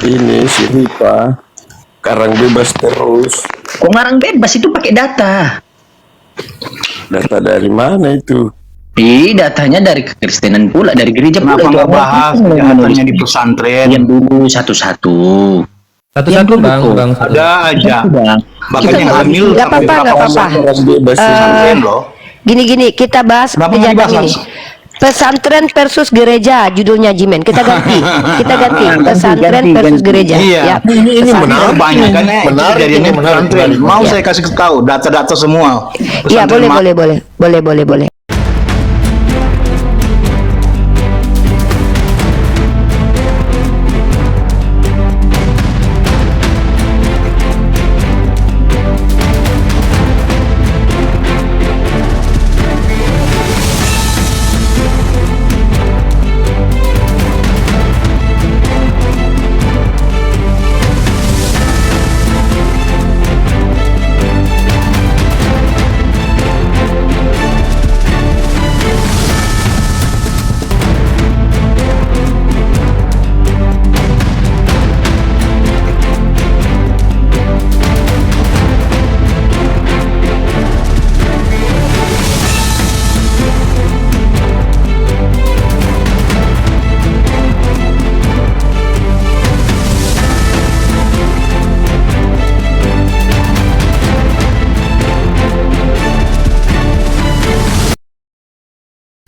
ini si Rifa karang bebas terus. Kok ngarang bebas itu pakai data? Data dari mana itu? Datanya dari kekristenan pula, dari gereja pula. Kenapa Itu nggak bahas kejahatannya di pesantren? yang dulu satu-satu. Satu-satu bang, dulu. bang. Satu. Ada aja. Bahkan yang hamil Nggak sampai apa-apa, nggak berapa apa-apa. Karang bebas ini. pesantren loh. Gini-gini, kita bahas Kenapa nggak kejadian dibahas ini. Pesantren versus gereja, judulnya Jimen. Kita ganti, pesantren versus gereja. Iya. Ya. Ini Pesantren menarik. kebanyakannya itu Menarik, kejadiannya ini menarik, pesantren. menarik. Mau Ya. saya kasih tahu data-data semua. Iya, Pesantren boleh.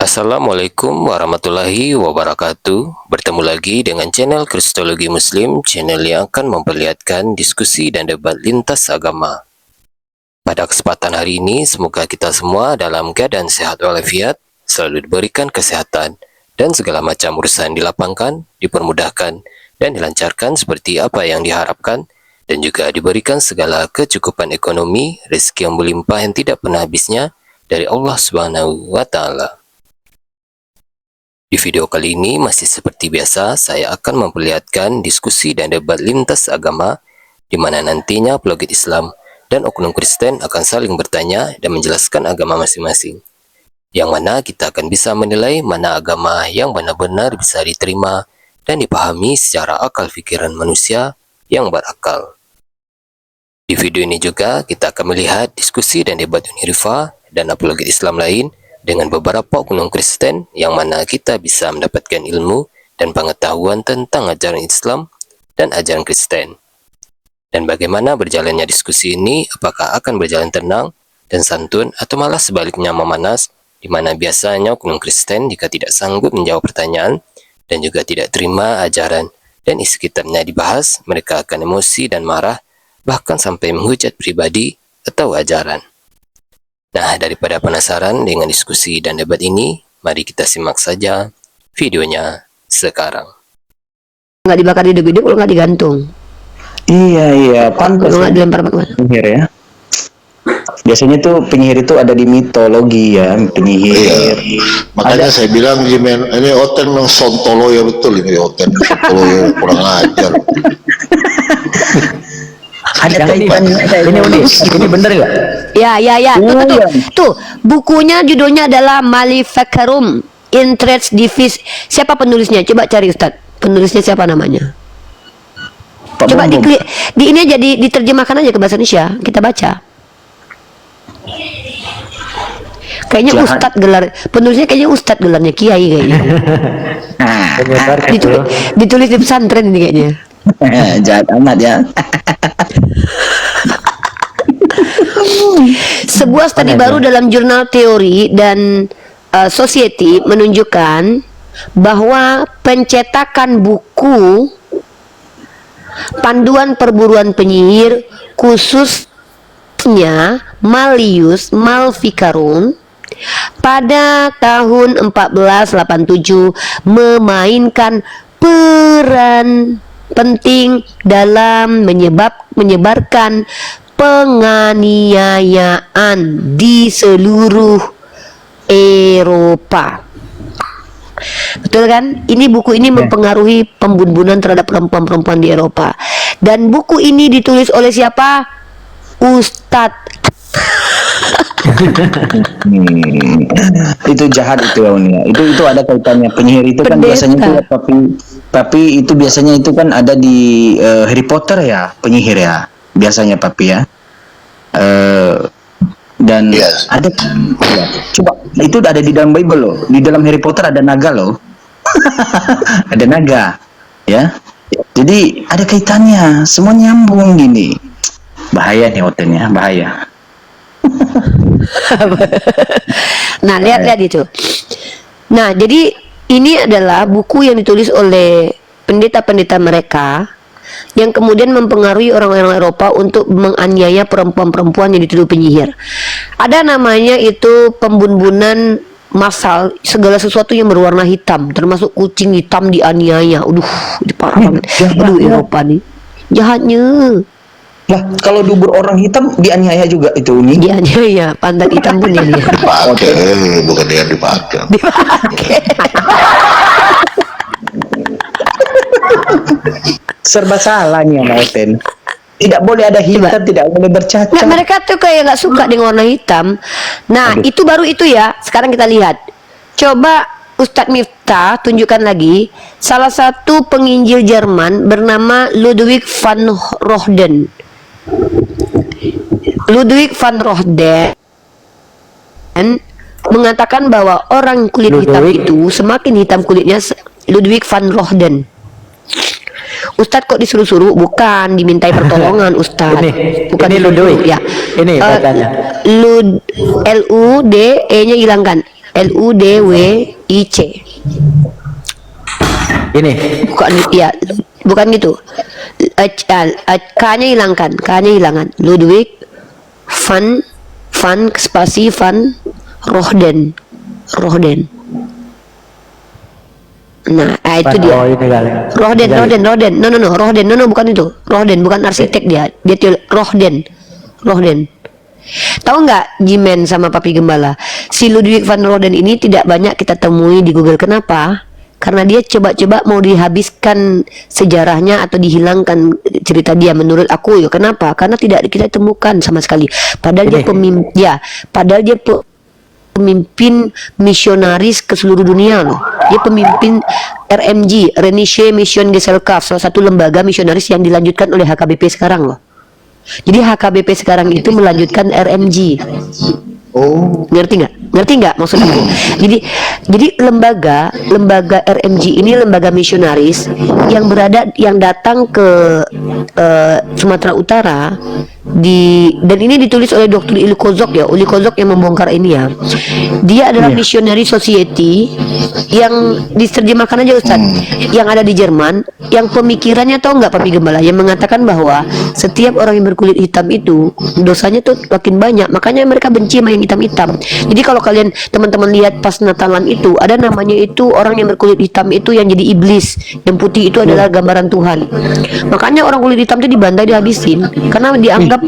Assalamualaikum warahmatullahi wabarakatuh. Bertemu lagi dengan channel Kristologi Muslim, channel yang akan memperlihatkan diskusi dan debat lintas agama. Pada kesempatan hari ini, semoga kita semua dalam keadaan sehat walafiat, selalu diberikan kesehatan, dan segala macam urusan dilapangkan, dipermudahkan, dan dilancarkan seperti apa yang diharapkan, dan juga diberikan segala kecukupan ekonomi, rezeki yang berlimpah yang tidak pernah habisnya dari Allah Subhanahu wa Ta'ala. Di video kali ini masih seperti biasa, saya akan memperlihatkan diskusi dan debat lintas agama di mana nantinya apologet Islam dan oknum Kristen akan saling bertanya dan menjelaskan agama masing-masing. Yang mana kita akan bisa menilai mana agama yang benar-benar bisa diterima dan dipahami secara akal pikiran manusia yang berakal. Di video ini juga kita akan melihat diskusi dan debat Unirifa dan apologet Islam lain dengan beberapa oknum Kristen yang mana kita bisa mendapatkan ilmu dan pengetahuan tentang ajaran Islam dan ajaran Kristen. Dan bagaimana berjalannya diskusi ini, apakah akan berjalan tenang dan santun atau malah sebaliknya memanas, di mana biasanya oknum Kristen jika tidak sanggup menjawab pertanyaan dan juga tidak terima ajaran dan isi kitabnya dibahas, mereka akan emosi dan marah, bahkan sampai menghujat pribadi atau ajaran. Nah, daripada penasaran dengan diskusi dan debat ini, mari kita simak saja videonya sekarang. Nggak dibakar hidup-hidup, kalau nggak digantung. Iya, pantas. Kalau nggak dilempar pakai. Penyihir ya. Biasanya tuh penyihir itu ada di mitologi ya, penyihir. Makanya saya bilang Jimen, ini Oten memang sontolo ya, betul ini Oten sontolo ya, kurang ajar. Ada kaitannya. Ini bener nggak? Ya. Tuh, bukunya judulnya adalah Malifakarum Interest Divis. Siapa penulisnya? Coba cari Ustadz. Penulisnya siapa namanya? Coba di ini aja diterjemahkan aja ke bahasa Indonesia. Kita baca. Kayaknya Ustadz gelar. Penulisnya kayaknya Ustadz gelarnya Kiai kayaknya. Ditulis di pesantren ini kayaknya. Jahat amat ya. Sebuah studi baru dalam jurnal teori dan society menunjukkan bahwa pencetakan buku panduan perburuan penyihir khususnya Malleus Maleficarum pada tahun 1487 memainkan peran penting dalam menyebarkan penganiayaan di seluruh Eropa. Betul kan? Ini buku ini mempengaruhi pembunuhan terhadap perempuan-perempuan di Eropa. Dan buku ini ditulis oleh siapa? Ustadz Itu jahat itu ya, Uni. Itu ada kaitannya. Penyihir itu kan Pendeta. biasanya itu tapi itu biasanya itu kan ada di Harry Potter ya, penyihir ya. Biasanya papi ya. Dan Yes. ada ya, coba itu ada di dalam Bible loh. Di dalam Harry Potter ada naga loh. Ada naga ya. Jadi ada kaitannya, semua nyambung gini. Bahaya nih Oten ya, bahaya. Nah, lihat-lihat itu. Nah, jadi ini adalah buku yang ditulis oleh pendeta-pendeta mereka yang kemudian mempengaruhi orang-orang Eropa untuk menganiaya perempuan-perempuan yang dituduh penyihir. Ada namanya itu pembunbunan massal, segala sesuatu yang berwarna hitam, termasuk kucing hitam dianiaya. Itu parah banget. Aduh, Eropa nih. Jahatnya. Lah, kalau dubur orang hitam dianiaya juga itu Uni. Dianiaya, pantat hitam pun dia. Dipakai, bukan dia dipakai. Dipakai. Serba salah nih sama Oten. Tidak boleh ada hitam, tidak boleh bercacat. Nah, mereka tuh kayak nggak suka dengan warna hitam. Nah, itu baru itu ya. Sekarang kita lihat. Coba Ustadz Miftah tunjukkan lagi salah satu penginjil Jerman bernama Ludwig van Rohden. Ludwig van Rohden mengatakan bahwa orang kulit hitam itu semakin hitam kulitnya. Ludwig van Rohden. Ustadz kok disuruh-suruh? Bukan dimintai pertolongan Ustadz. Bukan ini disuruh, Ludwig. ya. Ini bacanya. L-U-D-E-nya hilangkan. L-U-D-W-I-C. Ini. Bukan ya, bukan gitu. K-nya hilangkan, K-nya hilangkan. Ludwig van spasi van Rohden. Nah, itu dia. Oh, ini kali. Rohden. No, Rohden. No, bukan itu. Rohden bukan arsitek dia. Dia Rohden. Tahu nggak Jimen sama Papi Gembala? Si Ludwig van Rohden ini tidak banyak kita temui di Google. Kenapa? Karena dia coba-coba mau dihabiskan sejarahnya atau dihilangkan cerita dia. Menurut aku ya, kenapa? Karena tidak kita temukan sama sekali. Padahal dia pemimpin misionaris ke seluruh dunia loh. Dia pemimpin RMG, Rheinische Mission Gesellschaft, salah satu lembaga misionaris yang dilanjutkan oleh HKBP sekarang loh. Jadi HKBP sekarang itu melanjutkan RMG. Oh, Ngerti nggak maksudnya? Jadi lembaga RMG ini lembaga misionaris yang datang ke Sumatera Utara dan ini ditulis oleh Dr. Uli Kozok ya. Uli Kozok yang membongkar ini ya. Dia adalah missionary society yang diterjemahkan aja Ustaz, yang ada di Jerman, yang pemikirannya tahu nggak Papi Gembala, yang mengatakan bahwa setiap orang yang berkulit hitam itu dosanya tuh makin banyak, makanya mereka benci sama yang hitam-hitam. Jadi kalau kalian teman-teman lihat pas Natalan itu ada namanya itu orang yang berkulit hitam itu yang jadi iblis, yang putih itu adalah gambaran Tuhan. Makanya orang kulit hitam itu dibantai, dihabisin karena dianggap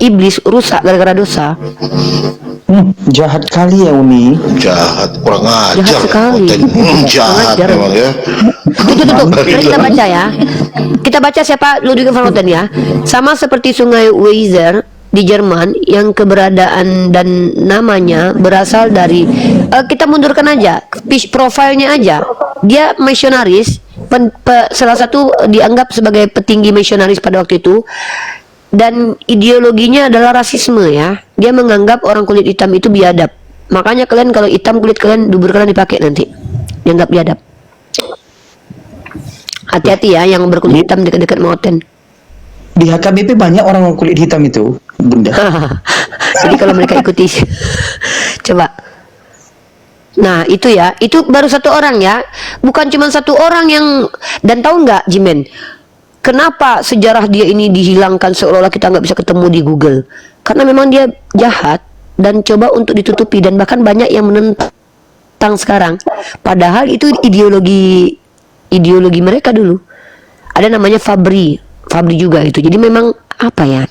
iblis, rusak gara-gara dosa. Jahat kali ya Uni. jahat, kurang ajar. Jahat sekali. Jahat Kurang ajar. memang ya. Tuh. Mari kita baca ya. Kita baca siapa Ludwig van Rohden ya. Sama seperti sungai Weser di Jerman yang keberadaan dan namanya berasal dari kita mundurkan aja profilnya aja. Dia misionaris, salah satu dianggap sebagai petinggi misionaris pada waktu itu. Dan ideologinya adalah rasisme ya. Dia menganggap orang kulit hitam itu biadab. Makanya kalian kalau hitam kulit kalian, dubur kalian dipakai nanti. Dianggap biadab. Hati-hati ya yang berkulit hitam dekat-dekat Moten. Di HKBP banyak orang kulit hitam itu, Bunda. Jadi kalau mereka ikuti coba. Nah itu ya, itu baru satu orang ya. Bukan cuma satu orang yang. Dan tahu nggak Jimen, kenapa sejarah dia ini dihilangkan seolah-olah kita nggak bisa ketemu di Google? Karena memang dia jahat dan coba untuk ditutupi, dan bahkan banyak yang menentang sekarang. Padahal itu ideologi mereka dulu. Ada namanya Fabri juga itu. Jadi memang apa ya?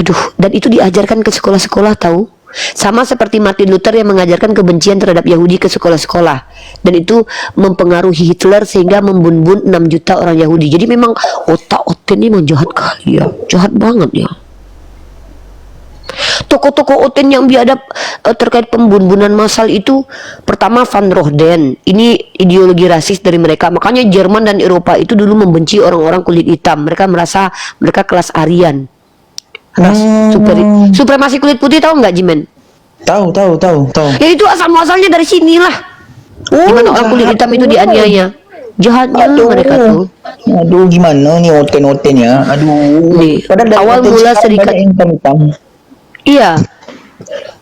Aduh, dan itu diajarkan ke sekolah-sekolah tahu. Sama seperti Martin Luther yang mengajarkan kebencian terhadap Yahudi ke sekolah-sekolah, dan itu mempengaruhi Hitler sehingga membunuh 6 juta orang Yahudi. Jadi memang otak-otak ini memang jahat kali ya, jahat banget ya. Tokoh-tokoh OTEN yang biadab terkait pembunuhan massal itu, pertama Van Rohden, ini ideologi rasis dari mereka. Makanya Jerman dan Eropa itu dulu membenci orang-orang kulit hitam. Mereka merasa mereka kelas Aryan. Supremasi kulit putih, tahu nggak, Jimen? Tahu. Ya itu asal-muasalnya dari sinilah. Gimana orang kulit hitam itu dianiaya. Jahatnya mereka tuh. Aduh, gimana nih oten-otennya? Aduh. Nih, Padahal dari awal oten mula sekarang serikat banyak yang hitam-hitam. Iya.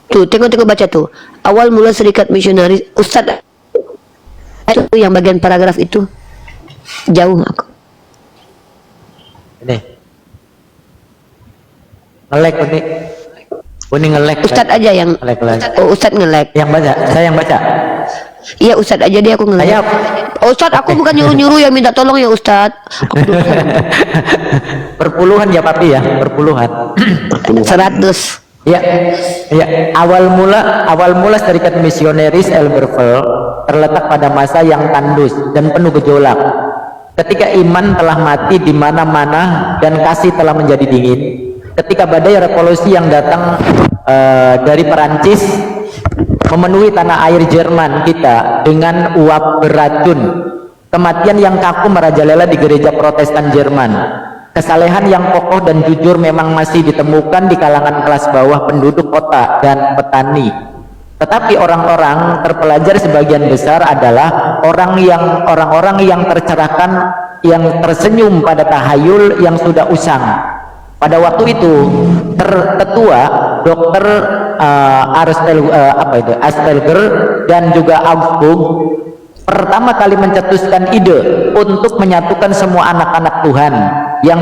Tuh, tengok baca tuh. Awal mula serikat misionaris, Ustadz itu yang bagian paragraf itu jauh aku. Ini. Ngelek ini. Ini ngelek. Ustadz aja yang ngelek. Oh, Ustadz ngelek. Yang baca, saya yang baca. Iya, Ustadz aja deh, aku ngelek. Ayo. Oh, Ustadz, aku bukan nyuruh-nyuruh yang minta tolong ya, Ustadz. Perpuluhan ya Papi ya, perpuluhan. 100. Ya, awal mula serikat misionaris Elberfeld terletak pada masa yang tandus dan penuh gejolak. Ketika iman telah mati di mana-mana dan kasih telah menjadi dingin. Ketika badai revolusi yang datang dari Perancis memenuhi tanah air Jerman kita dengan uap beracun. Kematian yang kaku merajalela di gereja Protestan Jerman. Kesalehan yang kokoh dan jujur memang masih ditemukan di kalangan kelas bawah penduduk kota dan petani. Tetapi orang-orang terpelajar sebagian besar adalah orang-orang yang tercerahkan, yang tersenyum pada tahayul yang sudah usang. Pada waktu itu tetua Dr. Astelger dan juga Augsburg pertama kali mencetuskan ide untuk menyatukan semua anak-anak Tuhan yang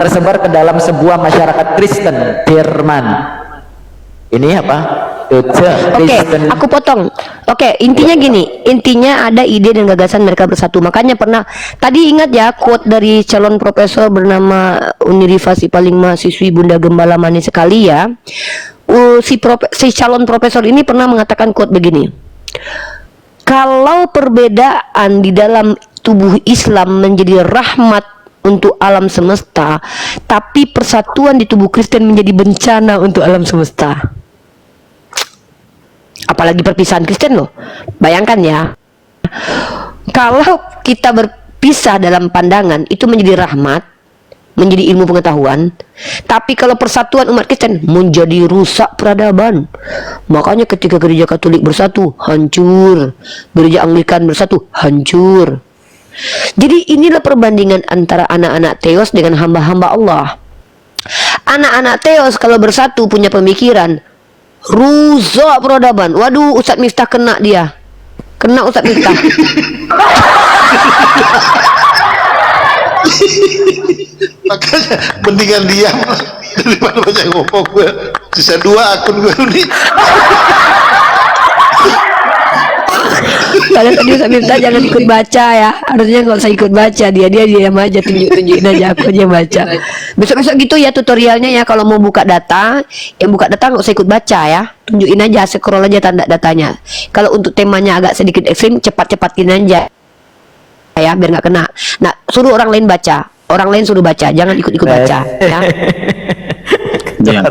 tersebar ke dalam sebuah masyarakat Kristen Jerman. Ini apa? Oke, aku potong. Oke, intinya gini, intinya ada ide dan gagasan mereka bersatu. Makanya pernah tadi ingat ya quote dari calon profesor bernama Uniriva si paling mahasiswi Bunda Gembala manis sekali ya. Si calon profesor ini pernah mengatakan quote begini. Kalau perbedaan di dalam tubuh Islam menjadi rahmat untuk alam semesta, tapi persatuan di tubuh Kristen menjadi bencana untuk alam semesta. Apalagi perpisahan Kristen loh. Bayangkan ya. Kalau kita berpisah dalam pandangan itu menjadi rahmat, menjadi ilmu pengetahuan. Tapi kalau persatuan umat Kristen menjadi rusak peradaban. Makanya ketika gereja Katolik bersatu, hancur. Gereja Anglikan bersatu, hancur. Jadi inilah perbandingan antara anak-anak Theos dengan hamba-hamba Allah. Anak-anak Theos kalau bersatu punya pemikiran, rusak peradaban. Waduh, Ustadz Miftah kena dia. Kena Ustadz Miftah. Makanya mendingan diam daripada banyak ngomong. Gue sisa 2 akun gue ini. Kalau tadi Ustadz Miftah jangan ikut baca ya. Harusnya nggak usah ikut baca. Dia diam aja, tunjukin aja, aku aja baca. Besok-besok gitu ya tutorialnya ya. Kalau mau buka data, yang buka data nggak usah ikut baca ya. Tunjukin aja, scroll aja tanda datanya. Kalau untuk temanya agak sedikit ekstrim, cepat-cepatin aja ya, biar nggak kena. Nah, suruh orang lain baca. Orang lain suruh baca, jangan ikut-ikut baca ya. Ya.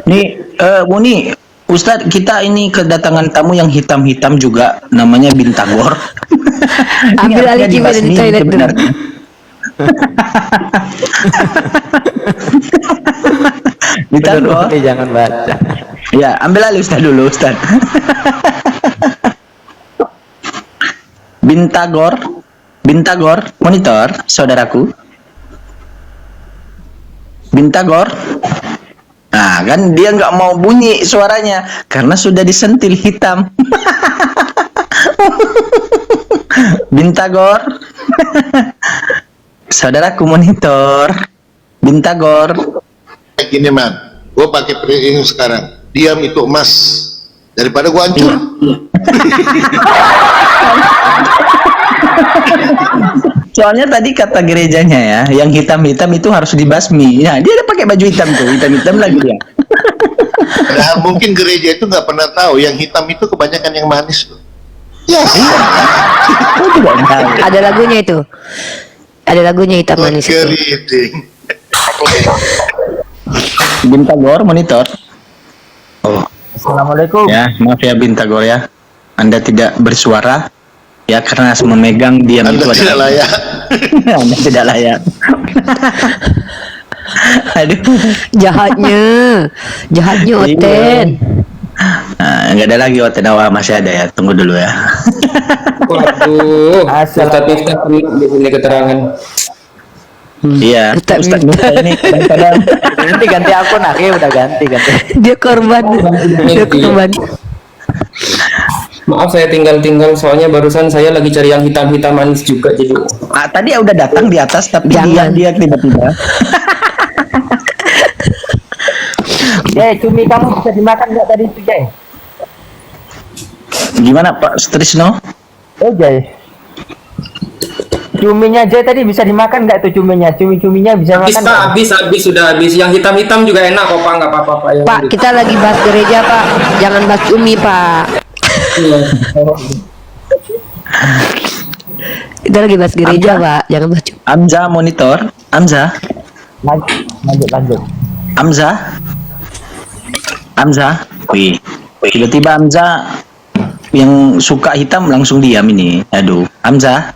Nih, Muni, Ustadz, kita ini kedatangan tamu yang hitam-hitam juga, namanya Bintagor. Ambil alih cium di toilet dulu. Bintagor, jangan baca. ya ambil alih Ustadz dulu, Ustadz. Bintagor, monitor, saudaraku. Bintagor. Nah, kan dia nggak mau bunyi suaranya karena sudah disentil hitam. Bintagor. Saudaraku monitor. Bintagor. Gini man, gue pakai prinsip sekarang. Diam itu emas daripada gue hancur. Soalnya tadi kata gerejanya ya, yang hitam-hitam itu harus dibasmi. Nah, dia udah pakai baju hitam tuh, hitam-hitam lagi ya. Padahal mungkin gereja itu nggak pernah tahu yang hitam itu kebanyakan yang manis loh. Ya. Oh, tidak tahu. Ada lagunya itu. Ada lagunya hitam manis itu. Keriting. Bintagor monitor. Oh, Assalamualaikum. ya, maaf ya Bintagor ya. Anda tidak bersuara ya karena memegang diam Anda itu tidak adalah layak. Anda tidak layak. Aduh. Jahatnya Oten. Nah, nggak ada lagi Oten awal masih ada ya. Tunggu dulu ya. Waduh, Ustadz Miftah perlu di sini keterangan. Iya, Ustaz Ustaz Miftah ini kadang-kadang Ganti akun akhirnya udah ganti. Dia korban. Maaf saya tinggal soalnya barusan saya lagi cari yang hitam-hitam manis juga jadi. tadi udah datang di atas tapi Jangan. dia tiba-tiba. Cumi kamu bisa dimakan nggak tadi itu, Jay? Gimana Pak Strisno? Oh, Jay. Cuminya Jay tadi bisa dimakan nggak tuh cuminya? Cumi-cuminya bisa Habis makan Pak, nggak? sudah habis. Yang hitam-hitam juga enak kok Pak, nggak apa-apa Pak. Pak, kita lagi bahas gereja, Pak. Jangan bahas cumi, Pak. Kita lagi bahas gereja, Pak. Jangan bahas cumi. Amza monitor. Amza. Lanjut. Amza. Wih. Tiba-tiba Amza yang suka hitam langsung diam ini. Aduh. Amza.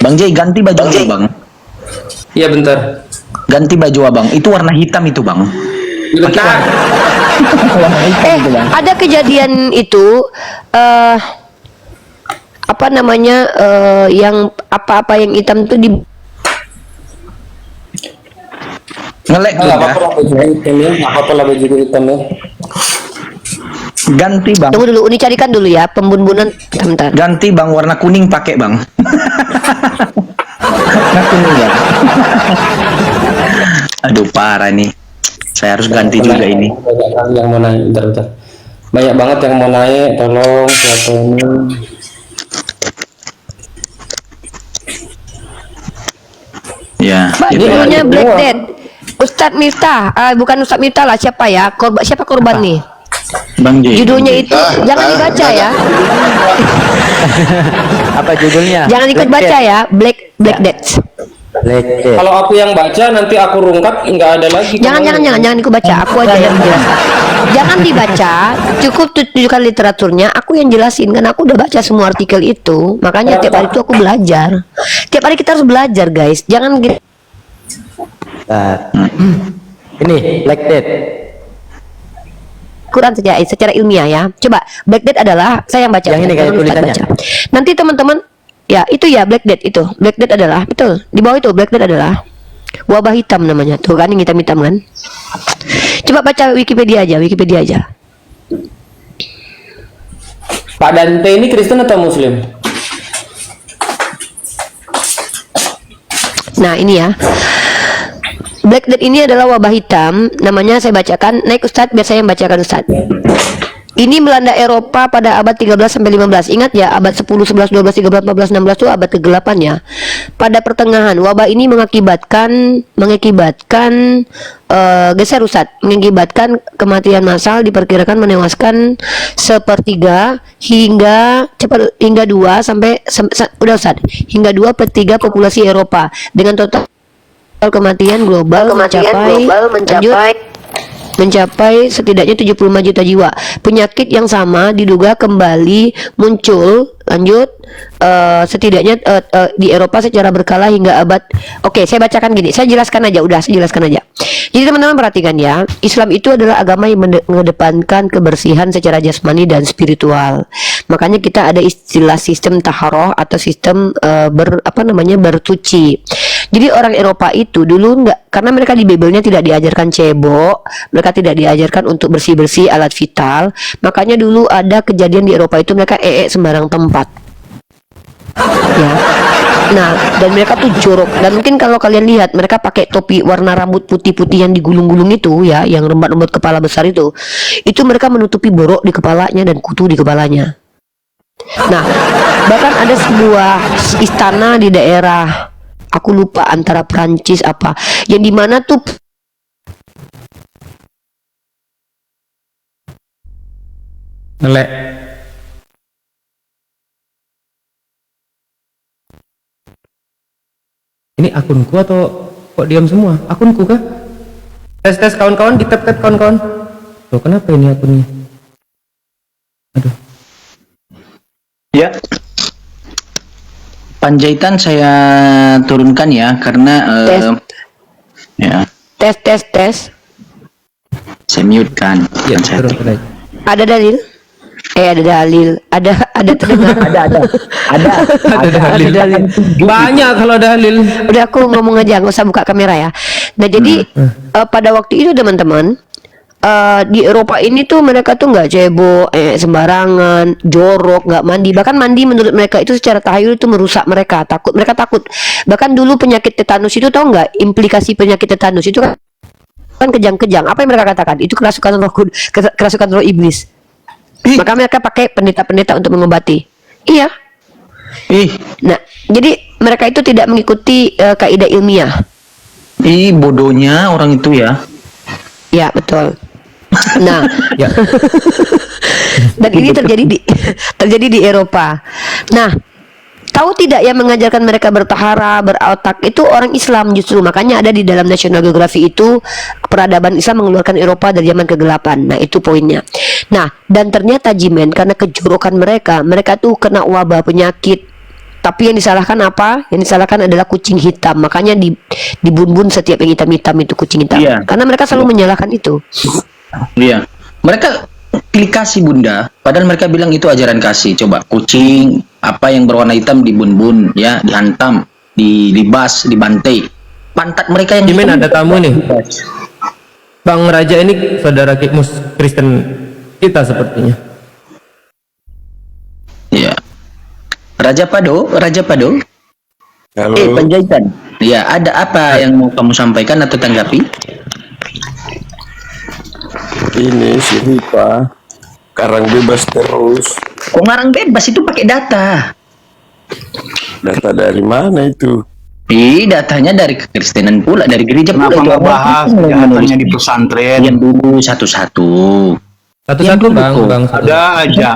Bang Jay ganti baju dulu, Bang. Iya bentar. Ganti baju Abang. Itu warna hitam itu, Bang. Bentar. Ada kejadian itu apa namanya yang apa-apa yang hitam tuh di Ngelek Nggak juga. apa-apa lah baju hitam ya. Nggak apa-apa lah baju hitam ya. Ganti, Bang. Tunggu dulu, Uni carikan dulu ya pembun-bunan bentar. Ganti Bang warna kuning pakai, Bang. Warna kuning ya. Aduh parah nih. Saya harus ganti juga ini. Banyak kali yang mau naik, bentar. Banyak banget yang mau naik, tolong siapa ini? Ya. Pak, gitu ya. judulnya Black Death. Ustadz Miftah, bukan Ustadz Miftah lah, siapa ya? Siapa korban nih? Bang J. Judulnya itu jangan dibaca ya. Apa judulnya? Jangan ikut baca ya. Black Death. Kalau aku yang baca nanti aku rungkap nggak ada lagi. Jangan ikut baca. Aku aja yang jelaskan. Jangan dibaca. Cukup tunjukkan literaturnya. Aku yang jelasin kan. Aku udah baca semua artikel itu. Makanya tiap hari itu aku belajar. Tiap hari kita harus belajar, guys. Jangan gitu. Ini Black Death. Quran saja secara ilmiah ya. Coba Black Death adalah saya yang baca. Yang ini kayak Jangan Ustaz tulisannya. baca. Nanti teman-teman ya itu ya Black Death itu. Black Death adalah betul. Di bawah itu Black Death adalah wabah hitam namanya. Tuh kan yang hitam-hitam kan. Coba baca Wikipedia aja. Pak Dante ini Kristen atau Muslim? Nah ini ya. Black Death ini adalah wabah hitam. Namanya saya bacakan. Naik Ustadz biar saya yang bacakan Ustadz. Ini melanda Eropa pada abad 13 sampai 15. Ingat ya, abad 10, 11, 12, 13, 14, 16 itu abad ke-8 ya. Pada pertengahan, wabah ini mengakibatkan mengakibatkan kematian massal, diperkirakan menewaskan sepertiga hingga 2 sampai udah Ustaz, hingga 2/3 populasi Eropa dengan total kematian global mencapai setidaknya 75 juta jiwa. Penyakit yang sama diduga kembali muncul setidaknya di Eropa secara berkala hingga abad. Oke, saya bacakan gini. Saya jelaskan aja. Jadi teman-teman perhatikan ya. Islam itu adalah agama yang mengedepankan kebersihan secara jasmani dan spiritual. Makanya kita ada istilah sistem taharoh atau sistem bersuci. Jadi orang Eropa itu dulu enggak, karena mereka di Biblenya tidak diajarkan cebok, mereka tidak diajarkan untuk bersih-bersih alat vital. Makanya dulu ada kejadian di Eropa itu mereka sembarang tempat. Ya. Nah, dan mereka tuh jorok. Dan mungkin kalau kalian lihat mereka pakai topi warna rambut putih-putih yang digulung-gulung itu ya, yang rembat-rembat kepala besar itu mereka menutupi borok di kepalanya dan kutu di kepalanya. Nah, bahkan ada sebuah istana di daerah, aku lupa antara Perancis apa, yang dimana tuh Ngelek. Ini akunku atau Kok diam semua? Akunku kah? Tes kawan-kawan, di tap kawan-kawan. Loh, kenapa ini akunnya? Aduh. Ya. Panjaitan saya turunkan ya karena Tes. ya Tes. saya mute kan. Ya, Saya turun ke Ada dalil? Ada dalil. Ada terdengar. ada. Ada dalil. Banyak kalau dalil. Udah aku ngomong aja, nggak usah buka kamera ya. Nah jadi pada waktu itu teman-teman, di Eropa ini tuh mereka tuh nggak cebok, sembarangan, jorok, nggak mandi. Bahkan mandi menurut mereka itu secara tahayul itu merusak mereka. Mereka takut. Bahkan dulu penyakit tetanus itu, tahu nggak implikasi penyakit tetanus itu kan kejang-kejang. Apa yang mereka katakan? Itu kerasukan roh iblis. Maka mereka pakai pendeta-pendeta untuk mengobati. Iya. Nah, jadi mereka itu tidak mengikuti kaidah ilmiah. Bodohnya orang itu ya. Ya, betul. Nah, Ya. dan ini terjadi di Eropa. Nah, tahu tidak yang mengajarkan mereka bertahara, berotak itu orang Islam justru. Makanya ada di dalam National Geographic itu peradaban Islam mengeluarkan Eropa dari zaman kegelapan. Nah, itu poinnya. Nah, dan ternyata Jimen, karena kejorokan mereka tuh kena wabah penyakit. Tapi yang disalahkan apa? Yang disalahkan adalah kucing hitam. Makanya dibun-bun setiap yang hitam-hitam itu kucing hitam. Iya. Karena mereka selalu menyalahkan itu. Iya. Mereka pilih kasih bunda, padahal mereka bilang itu ajaran kasih. Coba kucing apa yang berwarna hitam dibun-bun, ya, dihantam, dilibas, dibantai. Pantat mereka yang Jimen, hitam ada tamu nih. Bang Raja ini saudara Kristen kita sepertinya. Iya. Raja Pado. Halo. Panjaitan. Ya, ada apa yang mau kamu sampaikan atau tanggapi? Ini si Ripa karang bebas terus. Kok ngarang bebas itu pakai data? Data dari mana itu? Datanya dari kekristenan pula, dari gereja Kenapa pula. nggak bahas kejahatannya di pesantren? Yang dulu satu-satu. Satu-satu bang. Ada aja.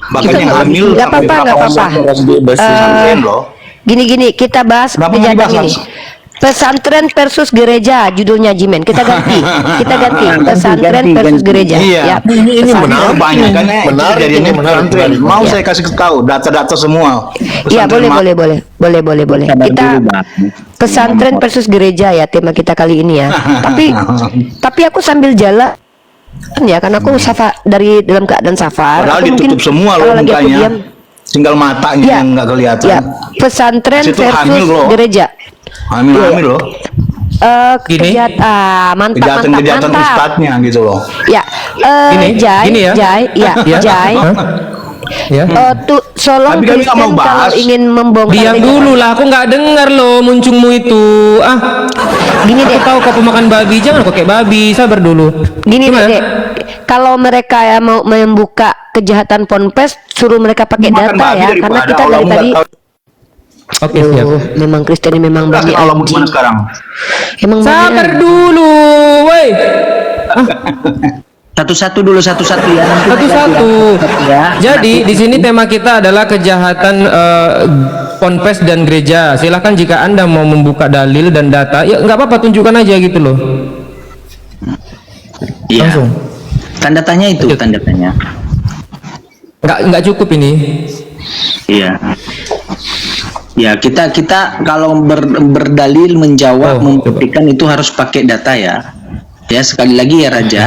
Bahkan yang hamil Nggak apa-apa, nggak apa-apa. Karang bebas ini. pesantren loh. Gini, kita bahas Kenapa nggak kejadian dibahas? ini. Pesantren versus gereja, judulnya Jimen. Kita ganti. Pesantren versus gereja. Iya. Ya. Ini menarik. Banyak kan Menarik, kejadiannya ini menarik, pesantren. menarik. Mau Iya. saya kasih tahu data-data semua. Iya, Pesantren boleh. Kita pesantren versus gereja ya tema kita kali ini ya. Tapi aku sambil jalan ya, karena aku dari dalam keadaan safar. Padahal aku ditutup semua kalau loh lagi aku mukanya. diam, Tinggal matanya Ya. yang nggak kelihatan. ya pesantren Situ hamil versus loh. gereja. Hamil loh. Gini. Mantap. Kejahatan ustadznya gitu loh. Ya, Gini ya. Jai. Ya. Tolong Tapi kami nggak mau Kristen kalau bahas. ingin membongkar Diam gereja. dulu lah, aku nggak dengar loh muncungmu itu. Gini Aku deh, tahu kau pemakan babi, jangan kau kayak babi. Sabar dulu. gini Gimana? deh. Kalau mereka ya mau membuka kejahatan ponpes, suruh mereka pakai Makan data babi ya, daripada karena kita Allah dari nggak tadi. tahu. Oke, siap. Memang Kristen ini memang babi Allah mau anjing. gimana sekarang? Emang babi Sabar anjing. dulu, woi. Satu-satu dulu, satu-satu ya. Nanti Satu-satu. ya. Jadi di sini tema kita adalah kejahatan ponpes dan gereja. Silahkan jika Anda mau membuka dalil dan data, ya nggak apa-apa, tunjukkan aja gitu loh. Iya. Langsung. Tanda tanya itu, tanda tanya. Nggak cukup ini. Iya. Ya, kita kalau berdalil menjawab, membuktikan itu harus pakai data ya. Ya, sekali lagi ya Raja,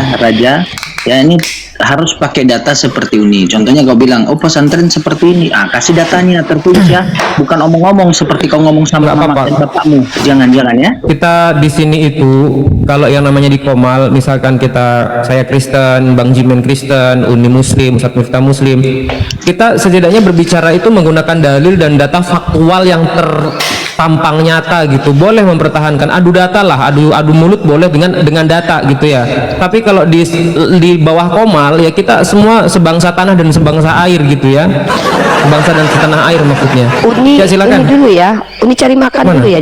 ya ini harus pakai data seperti ini. Contohnya kau bilang, oh pesantren seperti ini, kasih datanya tertulis ya, bukan omong-omong seperti kau ngomong sama Nggak mama apa-apa. dan bapakmu. Jangan ya. Kita di sini itu kalau yang namanya di Komal, misalkan saya Kristen, Bang Jimen Kristen, Uni Muslim, Ustadz Miftah Muslim, kita setidaknya berbicara itu menggunakan dalil dan data faktual yang tertampang nyata gitu. Boleh mempertahankan adu data lah, adu mulut boleh dengan data gitu ya. Tapi kalau di bawah Komal ya kita semua sebangsa tanah dan sebangsa air gitu ya. Sebangsa dan setanah air maksudnya. Uni, Ya silakan. Uni dulu ya. Uni cari makan Mana? dulu ya,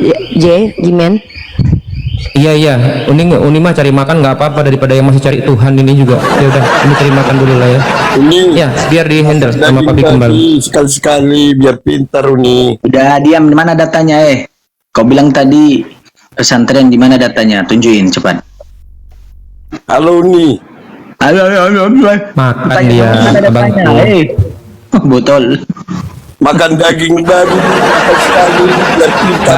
Jimen. Iya, Uni mah cari makan nggak apa-apa daripada yang masih cari Tuhan ini juga. Ya udah, ini cari makan dulu lah ya. Ini Ya, biar di handle sama Papi kembali. sekali-sekali biar pintar Uni. Udah diam, mana datanya Kau bilang tadi pesantren di mana datanya? Tunjukin cepat. Halo nih. Ayo. Makan Tanya dia, mana datanya? abangku. Botol. Makan daging babi sekali biar kita.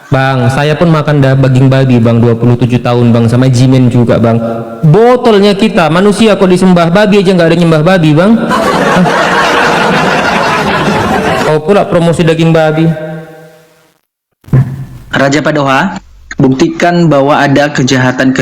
Bang, saya pun makan daging babi bang, 27 tahun bang, sama Jimin juga bang. Botolnya kita, manusia kok disembah, babi aja nggak ada nyembah babi bang. Hah? Kau pula promosi daging babi. Raja Padoha, buktikan bahwa ada kejahatan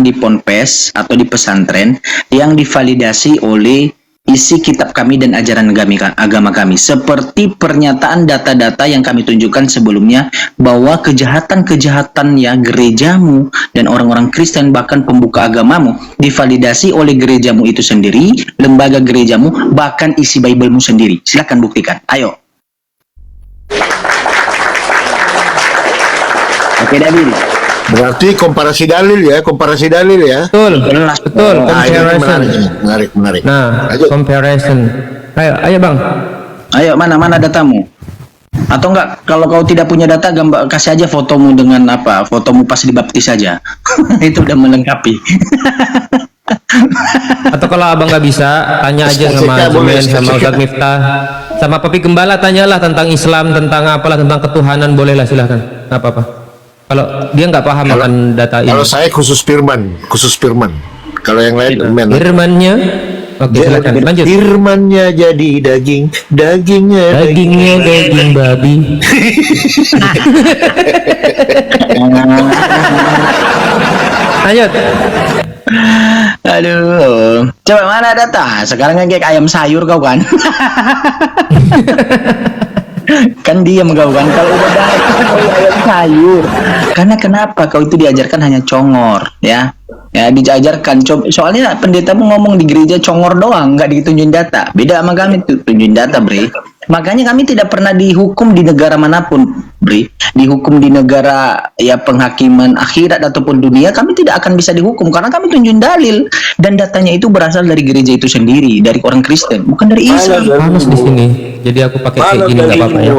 di ponpes atau di pesantren yang divalidasi oleh isi kitab kami dan ajaran agama kami, seperti pernyataan data-data yang kami tunjukkan sebelumnya bahwa kejahatan-kejahatan ya gerejamu dan orang-orang Kristen, bahkan pembuka agamamu, divalidasi oleh gerejamu itu sendiri, lembaga gerejamu, bahkan isi Biblemu sendiri. Silakan buktikan, ayo. Oke, dalil. Berarti komparasi dalil ya. Betul, betul, Nah, ini comparison. menarik. Nah, Lanjut. comparison. Ayo bang. Ayo, mana datamu? Atau enggak, kalau kau tidak punya data, gambar kasih aja fotomu dengan apa? Fotomu pas dibaptis saja. Itu udah melengkapi. Atau kalau abang nggak bisa, tanya aja sama Jimin, sama Ustadz Miftah, sama Papi Gembala, tanyalah tentang Islam, tentang apalah, tentang ketuhanan, bolehlah, silahkan, nggak apa-apa. Kalau dia nggak paham akan data ini. Kalau saya khusus firman. Kalau yang lain Firmannya, oke silakan lanjut. Firmannya jadi dagingnya Daging babi. Lanjut. Aduh, coba mana data? Sekarang kan kayak ayam sayur kau kan? Kan diam kau kan, kalau udah data kau ayam sayur. Karena kenapa kau itu diajarkan hanya congor, ya diajarkan. Soalnya pendetamu ngomong di gereja congor doang, nggak ditunjukin data. Beda sama kami tuh, tunjukin data, Bre. Makanya kami tidak pernah dihukum di negara manapun, Bre. Dihukum di negara ya penghakiman akhirat ataupun dunia, kami tidak akan bisa dihukum karena kami tunjukin dalil dan datanya itu berasal dari gereja itu sendiri, dari orang Kristen, bukan dari Islam. Panas di sini, jadi aku pakai kayak gini nggak apa-apa ya.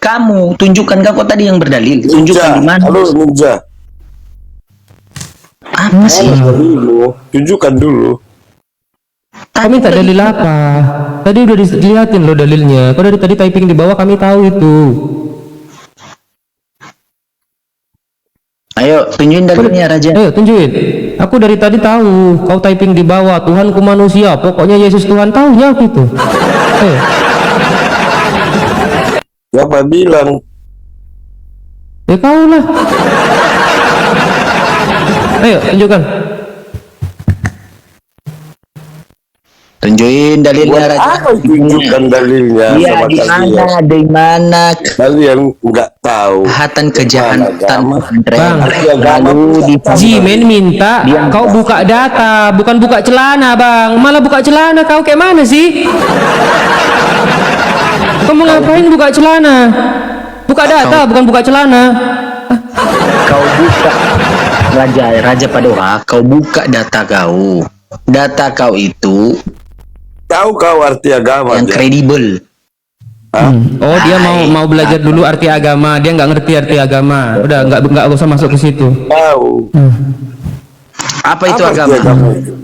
Kamu tunjukkan kau tadi yang berdalil, tunjukkan di mana. Halo Ninja. Apa sih? Tunjukkan dulu. Kau minta dalil apa? Tadi udah dilihatin loh dalilnya. Kau dari tadi typing di bawah, kami tahu itu. Ayo tunjukin dalilnya, Raja. Ayo tunjukin. Aku dari tadi tahu. Kau typing di bawah, Tuhanku manusia. Pokoknya Yesus Tuhan, tahunya aku itu. Ayo. Siapa bilang? Ya kau lah. Ayo tunjukkan. Tunjukin dalilnya, Raja. Apa tunjukkan dalilnya Iya, sama di mana? kalian? Di mana? Kalian nggak tahu. Kejahatan pesantren. Bang, Lalu di Jimin minta kau buka data, bukan buka celana bang. Malah buka celana, kau kayak mana sih? Kau mau ngapain buka celana? Buka data, bukan buka celana. kau buka, Raja Padoha, kau buka data kau. Data kau itu Tahu kau arti agama? yang dia? kredibel. Oh dia mau belajar dulu arti agama, dia nggak ngerti arti agama. Udah nggak usah masuk ke situ. Tahu. Apa itu arti agama? itu?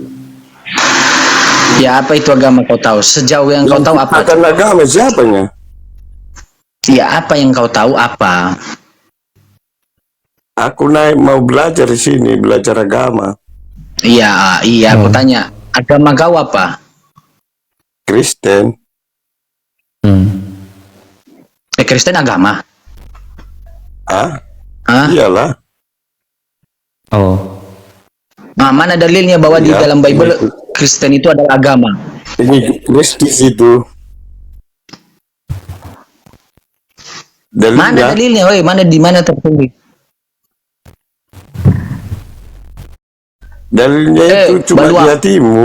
Ya, apa itu agama kau tahu? Sejauh yang kau tahu apa? Akan agama siapanya? Ya, apa yang kau tahu apa? Aku naik mau belajar di sini, belajar agama. Iya, aku tanya, agama kau apa? Kristen. Kristen agama? Ah? Hah? Iyalah. Oh. Nah, mana dalilnya bahwa di Iya, dalam Bible ini- Kristen itu adalah agama? Ini Kristus itu. Mana Dalilnya dalilnya, woi? Di mana tertulis? itu cuma Balua. di hatimu.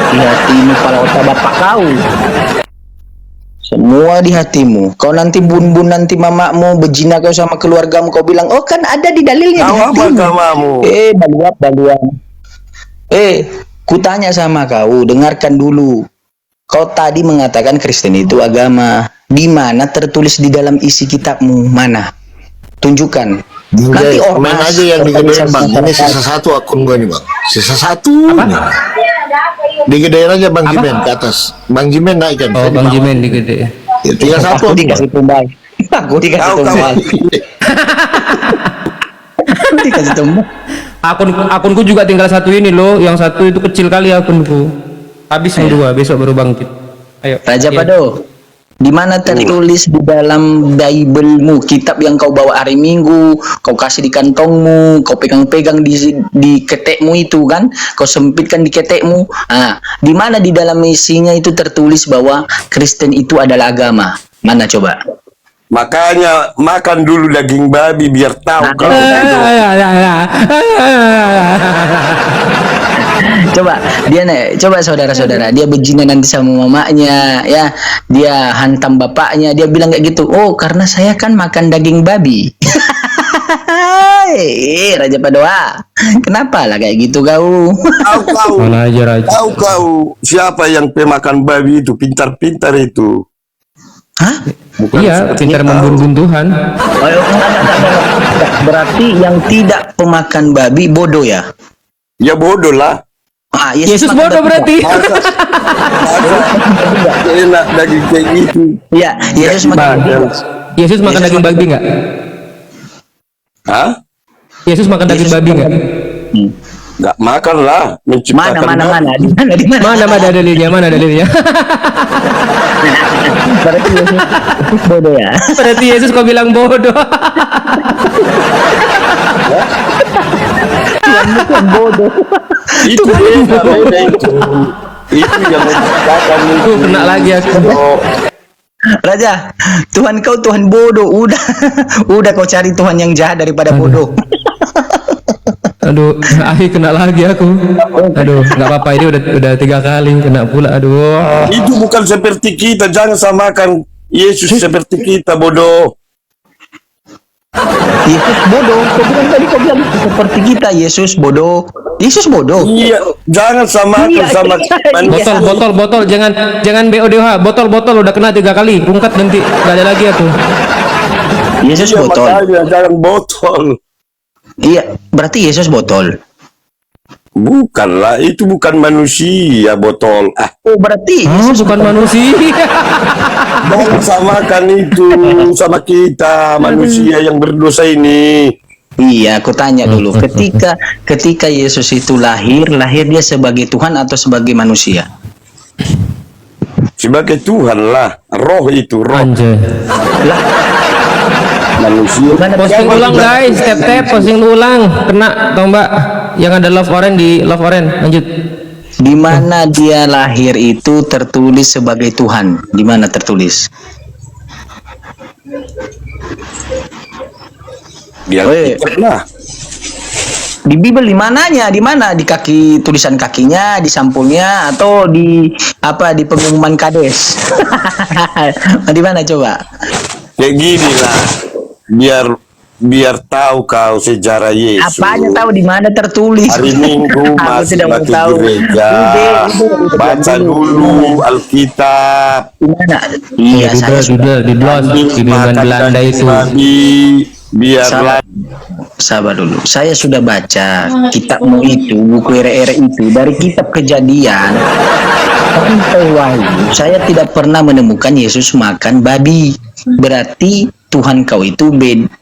Di hatimu kepala otak bapak kau. Semua di hatimu. Kau nanti bun-bun, nanti mamamu berzina kau sama keluargamu, kau bilang, oh kan ada di dalilnya di Tahu apa hatimu. agamamu? Baluan. Kutanya sama kau, dengarkan dulu. Kau tadi mengatakan Kristen itu agama. Di mana tertulis di dalam isi kitabmu? Mana? Tunjukkan. Nanti Main aja yang digedein bang. Ini sisa satu akun gue nih bang. Sisa satu. Nih. Digedein aja Bang Jimen ke atas. Bang Jimen naikkan. Oh, Bang Jimen digede. Ya, tinggal satu. Aku dikasih tumbal. Aku dikasih tumbal. Dikasih tumbal. Akunku juga tinggal satu ini loh, yang satu itu kecil kali akunku. Habis yang dua, besok baru bangkit. Ayo. Raja Iya. Pado, di mana tertulis di dalam Bible-mu, kitab yang kau bawa hari Minggu, kau kasih di kantongmu, kau pegang-pegang di ketekmu itu kan, kau sempitkan di ketekmu. Nah, di mana di dalam isinya itu tertulis bahwa Kristen itu adalah agama? Mana coba? Makanya makan dulu daging babi biar tahu kalau Coba dia coba saudara-saudara, dia berzina nanti sama mamanya, ya, dia hantam bapaknya, dia bilang kayak gitu. Oh, karena saya kan makan daging babi. Raja Padoa, kenapa lah kayak gitu kau? tahu Mana aja Raja. tahu kau siapa yang pemakan babi itu pintar-pintar itu. Hah? Iya, pintar membunuh Tuhan. Oh, enggak. Berarti yang tidak pemakan babi bodoh ya? Ya bodoh lah. Ah, Yesus makan bodoh babi berarti. Masa enak daging kayak gitu. enggak? Iya, Yesus makan babi. Yesus makan daging babi nggak? Hah? Yesus makan daging babi nggak? Nggak makan lah. Menciptakan Mana? Di mana? Mana dalilnya? Mana dalilnya? Berarti Yesus bodoh ya? Berarti Yesus kau bilang bodoh. Tuhan bodoh. Itu beda itu. Itu yang menciptakan itu. Kena lagi aku. Raja, Tuhan kau Tuhan bodoh. Udah kau cari Tuhan yang jahat daripada bodoh. Aduh, kena lagi aku. Aduh, nggak apa-apa, ini udah 3 kali kena pula. Aduh. Itu bukan seperti kita. Jangan samakan Yesus seperti kita, bodoh. Yesus bodoh. Kau bilang seperti kita. Yesus bodoh. Yesus bodoh. Iya, jangan samakan sama manusia. Botol, jangan BODH, botol udah kena 3 kali, rungkat nanti nggak ada lagi aku. Yesus Iya, botol. makanya jangan botol. Iya, berarti Yesus botol. Bukanlah, itu bukan manusia botol. Oh, berarti Yesus bukan manusia. Jangan samakan itu sama kita, manusia yang berdosa ini. Iya, aku tanya dulu. Ketika Yesus itu lahir dia sebagai Tuhan atau sebagai manusia? Sebagai Tuhan lah, roh itu, roh. Anjay. Manusia. Posting ulang guys, tap posting ulang, kena tombak yang ada love orange di love orange. Lanjut. Di mana dia lahir itu tertulis sebagai Tuhan? Di mana tertulis? Biar Weh. kita lah. Di Bible di mananya? Di mana? Di kaki tulisan kakinya, di sampulnya, atau di apa? Di pengumuman kades? Di mana coba? Kayak gini lah. Biar tahu kau sejarah Yesus. Apanya tahu di mana tertulis? Hari Minggu Aku masih tidak mau batu tahu. gereja. Udah, Baca dulu Alkitab. Di mana? Iya, saya sudah. di bimbingan Makan Belanda daging itu. babi, biarlah. Sabar dulu. Saya sudah baca kitabmu itu, buku RR itu dari kitab Kejadian sampai Wahyu. Saya tidak pernah menemukan Yesus makan babi. Berarti Tuhan kau itu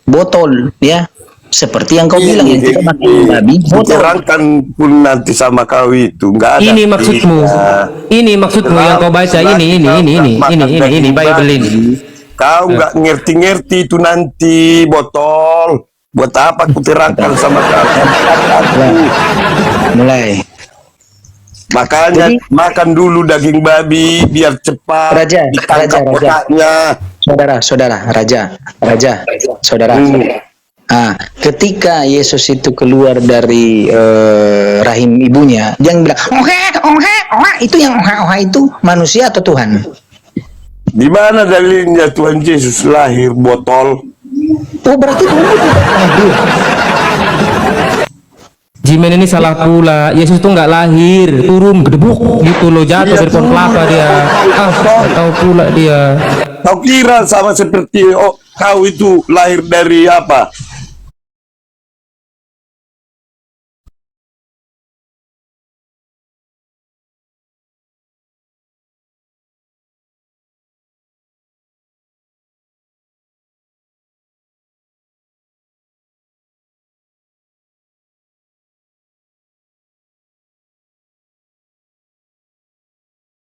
botol, ya. Seperti yang kau bilang yang kita makan babi botol. Terangkan pun nanti sama kau itu nggak ada. Ini maksudmu. Iya. Ini maksudmu yang kau baca ini Bible ini. Kau nggak ngerti-ngerti itu nanti botol. Buat apa aku terangkan sama kau? Mulai. Makanya Jadi- makan dulu daging babi biar cepat Raja, ditangkap Raja. otaknya. Saudara, saudara. Ketika Yesus itu keluar dari rahim ibunya, dia yang bilang, itu yang itu manusia atau Tuhan? Di mana dalilnya Tuhan Yesus lahir botol? Oh, berarti Tuhan itu lahir. Jimen ini salah pula. Yesus tuh nggak lahir, turun gedebuk gitu loh, jatuh dari pohon kelapa dia. Nggak tahu pula dia. Kau kira sama seperti kau itu lahir dari apa?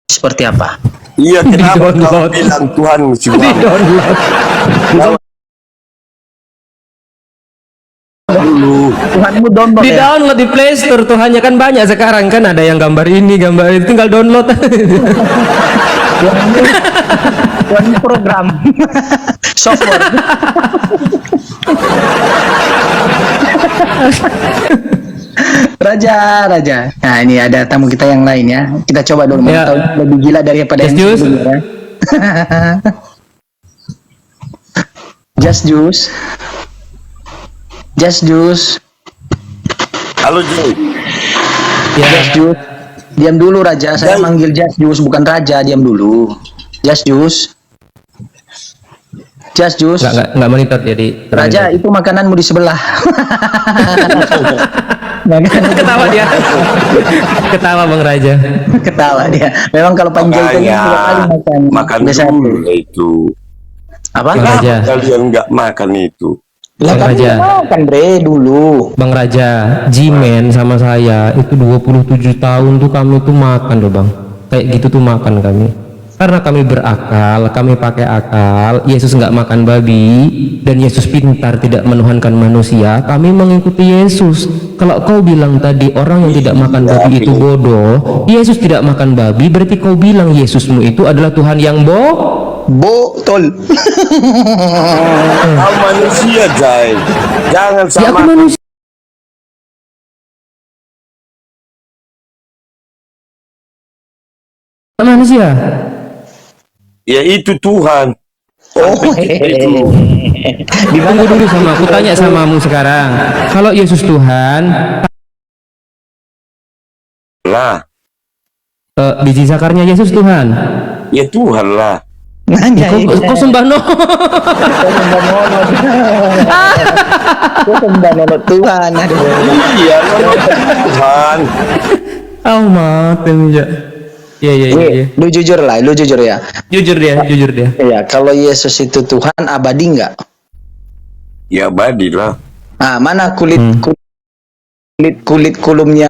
Seperti apa? Iya, kenapa kau Di-download. bilang Tuhan si Di download. dulu? Tuhanmu download Di ya? download di Play Store Tuhannya kan banyak sekarang kan, ada yang gambar ini, gambar itu, tinggal download. Tuhanmu program. Software. Raja. Nah, ini ada tamu kita yang lain ya. Kita coba dulu Ya. tahu lebih gila daripada Just yang Juice. sebelumnya. Ya. Just Juice. Halo Joy. Just Juice. Diam dulu Raja. Saya manggil Just Juice bukan Raja. Diam dulu. Just Juice. Nggak monitor jadi. Raja, itu makananmu di sebelah. Ketawa dia. Ketawa Bang Raja. Ketawa dia. Memang kalau panggil Makanya, dua kali makan Biasa dulu itu. apa? Bang Raja. Kalian nggak makan itu? Lah Bang kan Raja. makan bre dulu. Bang Raja, Jimen sama saya itu 27 tahun tuh kami tuh makan loh Bang. Kayak gitu tuh makan kami. Karena kami berakal, kami pakai akal. Yesus nggak makan babi dan Yesus pintar tidak menuhankan manusia. Kami mengikuti Yesus. Kalau kau bilang tadi orang yang tidak makan babi itu bodoh, Yesus tidak makan babi, berarti kau bilang Yesusmu itu adalah Tuhan yang Botol. Kau manusia, Jai. Jangan Ya, aku sama. manusia. Manusia. Ya itu Tuhan. Oh, Itu. Tunggu dulu sama aku tanya samamu sekarang. Kalau Yesus Tuhan, Lah, biji zakarnya Yesus Tuhan. ya Tuhan lah. nanya Kau sembah no. sembah nono Tuhan. Aduh. Iya, Tuhan. Oh mati ya. Iya. Lu jujur lah, lu jujur ya. Jujur dia. Iya, kalau Yesus itu Tuhan abadi nggak? Ya abadi lah. Ah, mana kulit kulumnya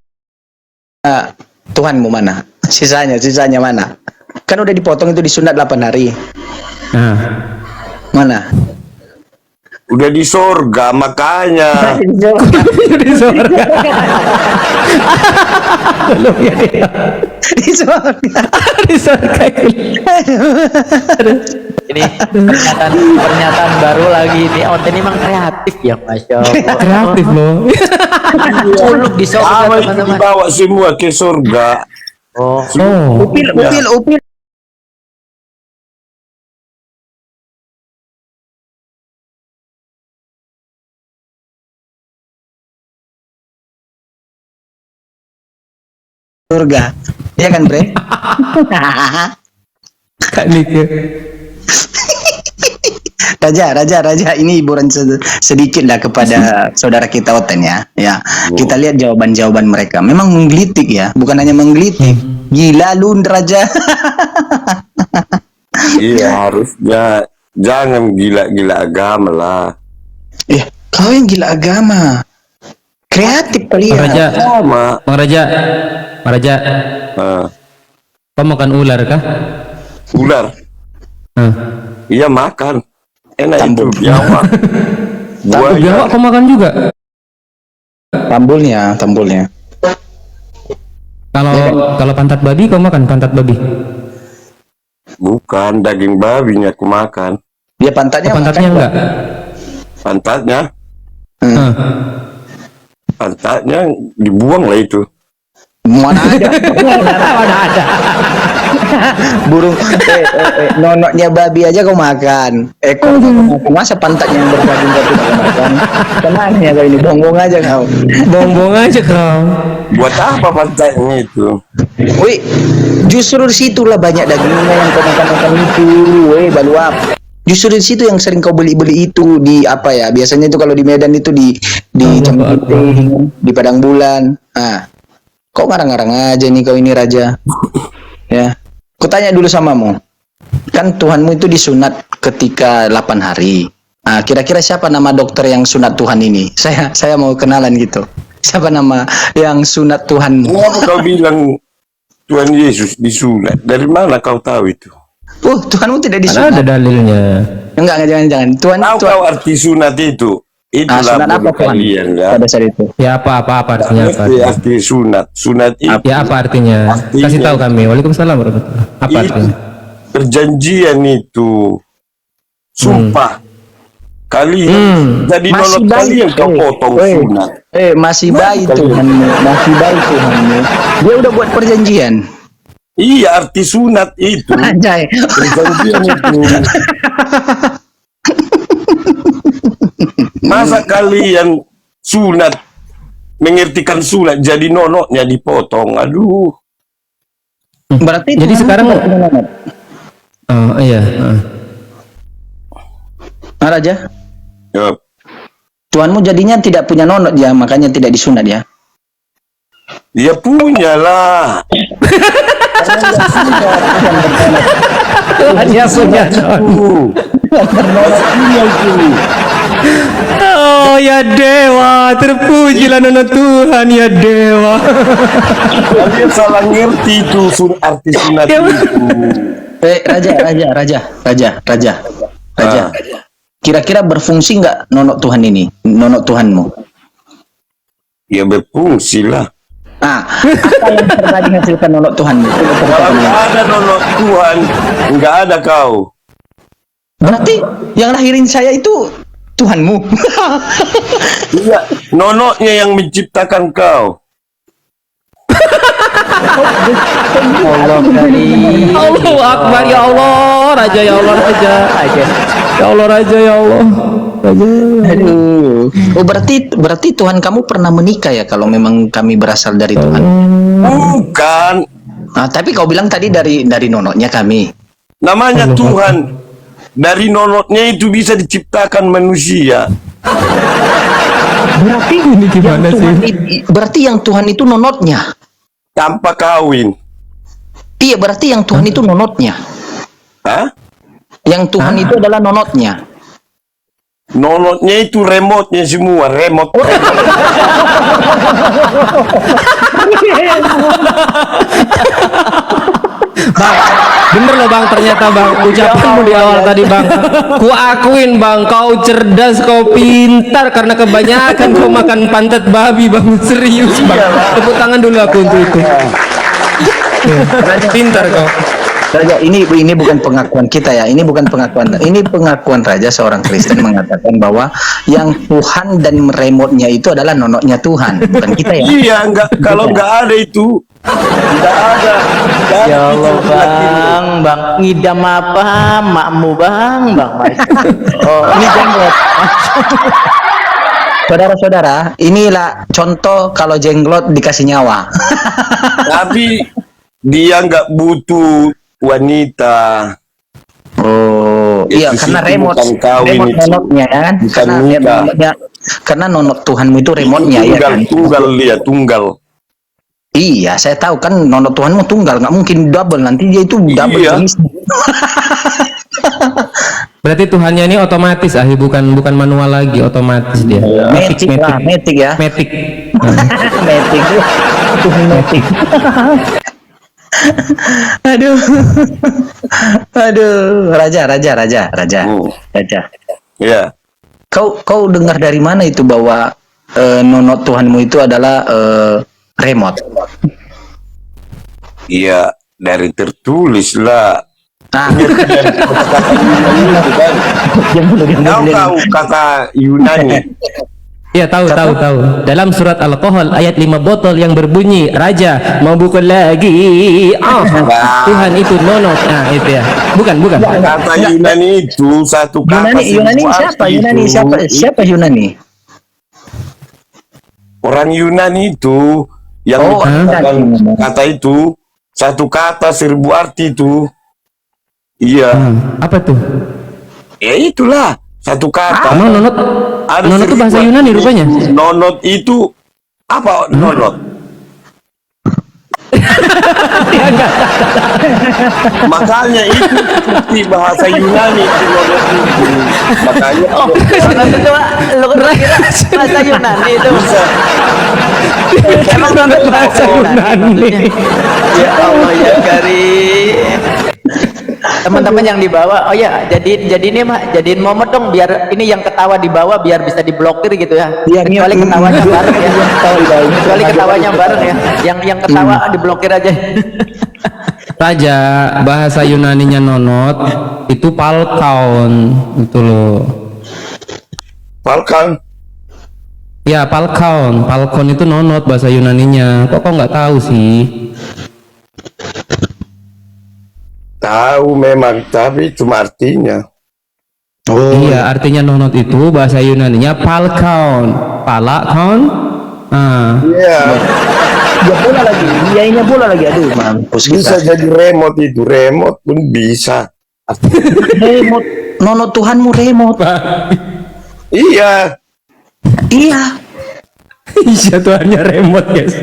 Tuhanmu mana? Sisanya mana? Kan udah dipotong itu disunat 8 hari. Nah, Mana? Udah di sorga makanya. di surga. Di surga. Di surga. Ini pernyataan baru lagi nih. Oh, ini emang kreatif ya, Masya Allah. Kreatif loh. Kuluk di surga, Apa itu teman-teman. dibawa semua ke surga? Oh, Upil. Surga. Iya kan, Bre? Kak Nike. Raja, ini hiburan sedikit lah kepada saudara kita Oten ya. Ya, kita lihat jawaban-jawaban mereka. Memang menggelitik ya, bukan hanya menggelitik. Gila lu, Raja. Iya, harusnya jangan gila-gila agama lah. Kau yang gila agama. Kreatif Bang kalian. Raja. Sama. Bang Raja. Kau makan ular kah? Ular. Iya makan. Enak itu biawak. Biawak kau makan juga? Tambulnya. Kalau pantat babi kau makan pantat babi? Bukan daging babinya aku makan. Dia pantatnya Pantatnya enggak? Pantatnya, Hah. pantatnya dibuang lah itu. Mana ada? Mana ada? Burung nonoknya babi aja kau makan. Ekor masa pantatnya yang bergabung kau tidak makan. Kemana kau ini? Bongbong aja kau. Bongbong aja kau. Buat apa pantatnya itu? Wih, justru di situlah banyak dagingnya yang kau makan itu. Wih, baluap. Justru di situ yang sering kau beli-beli itu di apa ya? Biasanya itu kalau di Medan itu di Cempeting, di Padang Bulan. Nah, kok ngarang-ngarang aja nih kau ini Raja. Ya. Kutanya dulu samamu. Kan Tuhanmu itu disunat ketika 8 hari. Nah, kira-kira siapa nama dokter yang sunat Tuhan ini? Saya mau kenalan gitu. Siapa nama yang sunat Tuhan? Kenapa kau bilang Tuhan Yesus disunat? Dari mana kau tahu itu? Tuhanmu tidak Karena disunat. ada dalilnya. Enggak, jangan. Tuhan Tahu kau arti sunat itu? Itulah sunat apa Tuhan? kalian ya. Pada saat itu. Ya apa artinya apa? Arti sunat. Sunat itu. Ya apa artinya? Kasih tahu kami. Waalaikumsalam warahmatullahi wabarakatuh. Apa Itu artinya? perjanjian itu. Sumpah. Kalian jadi Masih nonot baik. kalian kau potong sunat. Masih baik Tuhanmu. Masih baik Tuhanmu. Dia udah buat perjanjian. Iya, arti sunat itu. Anjay. Perjanjian itu. Masa kalian sunat mengertikan sunat jadi nonoknya dipotong? Aduh. Berarti Jadi Tuhanmu sekarang- tidak punya nonot. Oh iya. Raja, Ya. Tuhanmu jadinya tidak punya nonot ya, makanya tidak disunat ya. Dia punya lah. Hanya punya. Oh ya dewa, terpujilah nona Tuhan ya dewa. Kalian salah ngerti itu arti sunat itu. Raja. Kira-kira berfungsi nggak nonok Tuhan ini, nonok Tuhanmu? Ya berfungsi lah. Apa yang pernah dihasilkan nonok Tuhanmu? Kalau nggak ada nonok Tuhan, nggak ada kau. Berarti yang lahirin saya itu Tuhanmu. Iya, nonoknya yang menciptakan kau. Allah karim. Allahu Akbar ya Allah, Raja ya Allah Raja. Ya Allah Raja ya Allah. Aduh. Oh berarti Tuhan kamu pernah menikah ya kalau memang kami berasal dari Tuhan. Bukan. Tapi kau bilang tadi dari nonoknya kami. Namanya Tuhan. Dari nonotnya itu bisa diciptakan manusia. Berarti Ini gimana sih? Berarti yang Tuhan itu nonotnya. Tanpa kawin. Iya, berarti yang Tuhan itu nonotnya. Hah? Yang Tuhan itu adalah nonotnya. Nonotnya itu remote-nya semua. Remote. Bang, bener loh bang, ternyata bang ucapanmu di awal tadi bang, ku akuin bang, kau cerdas, kau pintar karena kebanyakan kau makan pantat babi bang, serius bang. Tepuk tangan dulu aku untuk itu. Pintar kau. Raja, ini bukan pengakuan kita ya. Ini bukan pengakuan. Ini pengakuan Raja seorang Kristen mengatakan bahwa yang Tuhan dan remote-nya itu adalah nonoknya Tuhan, bukan kita ya. Iya, kalau nggak ada itu, nggak ada. Ya Allah bang, ngidam apa makmu bang. Oh, Ini jenggot. Saudara-saudara, inilah contoh kalau jenglot dikasih nyawa. Tapi dia nggak butuh wanita. Oh, iya Yesus karena itu remote bukan kawin remote itu. nonotnya kan. Bukan Karena nikah. nonotnya, karena nonot Tuhanmu itu remote-nya ya kan. Tunggal dia, tunggal. Iya, saya tahu kan nonot Tuhanmu tunggal, nggak mungkin double, nanti dia itu double Iya. jenis. Berarti Tuhannya ini otomatis bukan manual lagi, otomatis dia. Matic lah, matic ya. Matic. Matic. Tuhan matic. Aduh. Aduh, Raja. Hmm. Raja. Ya, Kau dengar dari mana itu bahwa nonot Tuhanmu itu adalah remote? iya dari tertulis lah. Nah, Kau tahu kata Yunani. Ya tahu. Dalam surat Al-Qahl ayat 5 botol yang berbunyi raja mau pukul lagi. Tuhan itu nonot. Nah itu ya. Bukan. Kata Yunani itu satu kata. Yunani siapa Yunani? Orang Yunani itu yang menggunakan kata itu satu kata 1000 arti itu. Iya. Apa tuh? Ya itulah satu kata. Nonot. Nonot itu bahasa Yunani rupanya. Nonot itu apa? Nonot. Makanya itu seperti bahasa Yunani itu nonot itu. Makanya Lo kira bahasa Yunani itu. Emang nonot bahasa Yunani. Ya Allah ya Karim. Teman-teman yang di bawah, oh ya, jadi ini mah, jadiin momot dong, biar ini yang ketawa di bawah biar bisa diblokir gitu ya. Kecuali ketawanya bareng ya. Kecuali ketawanya bareng ya. Yang ketawa diblokir aja. Raja bahasa Yunaninya nonot itu palkaun itu loh. Falcon. Ya palkaun itu nonot bahasa Yunaninya. Kok nggak tahu sih? Tahu memang, tapi cuma artinya. Iya, artinya nonot itu bahasa Yunaninya palkaun. Iya. Ya bola lagi, ianya bola lagi. Aduh, mampus Bisa kita. jadi remote itu, remote pun bisa. Remote, nonot Tuhanmu remote. Iya. Iya. Iya Tuhannya remote guys.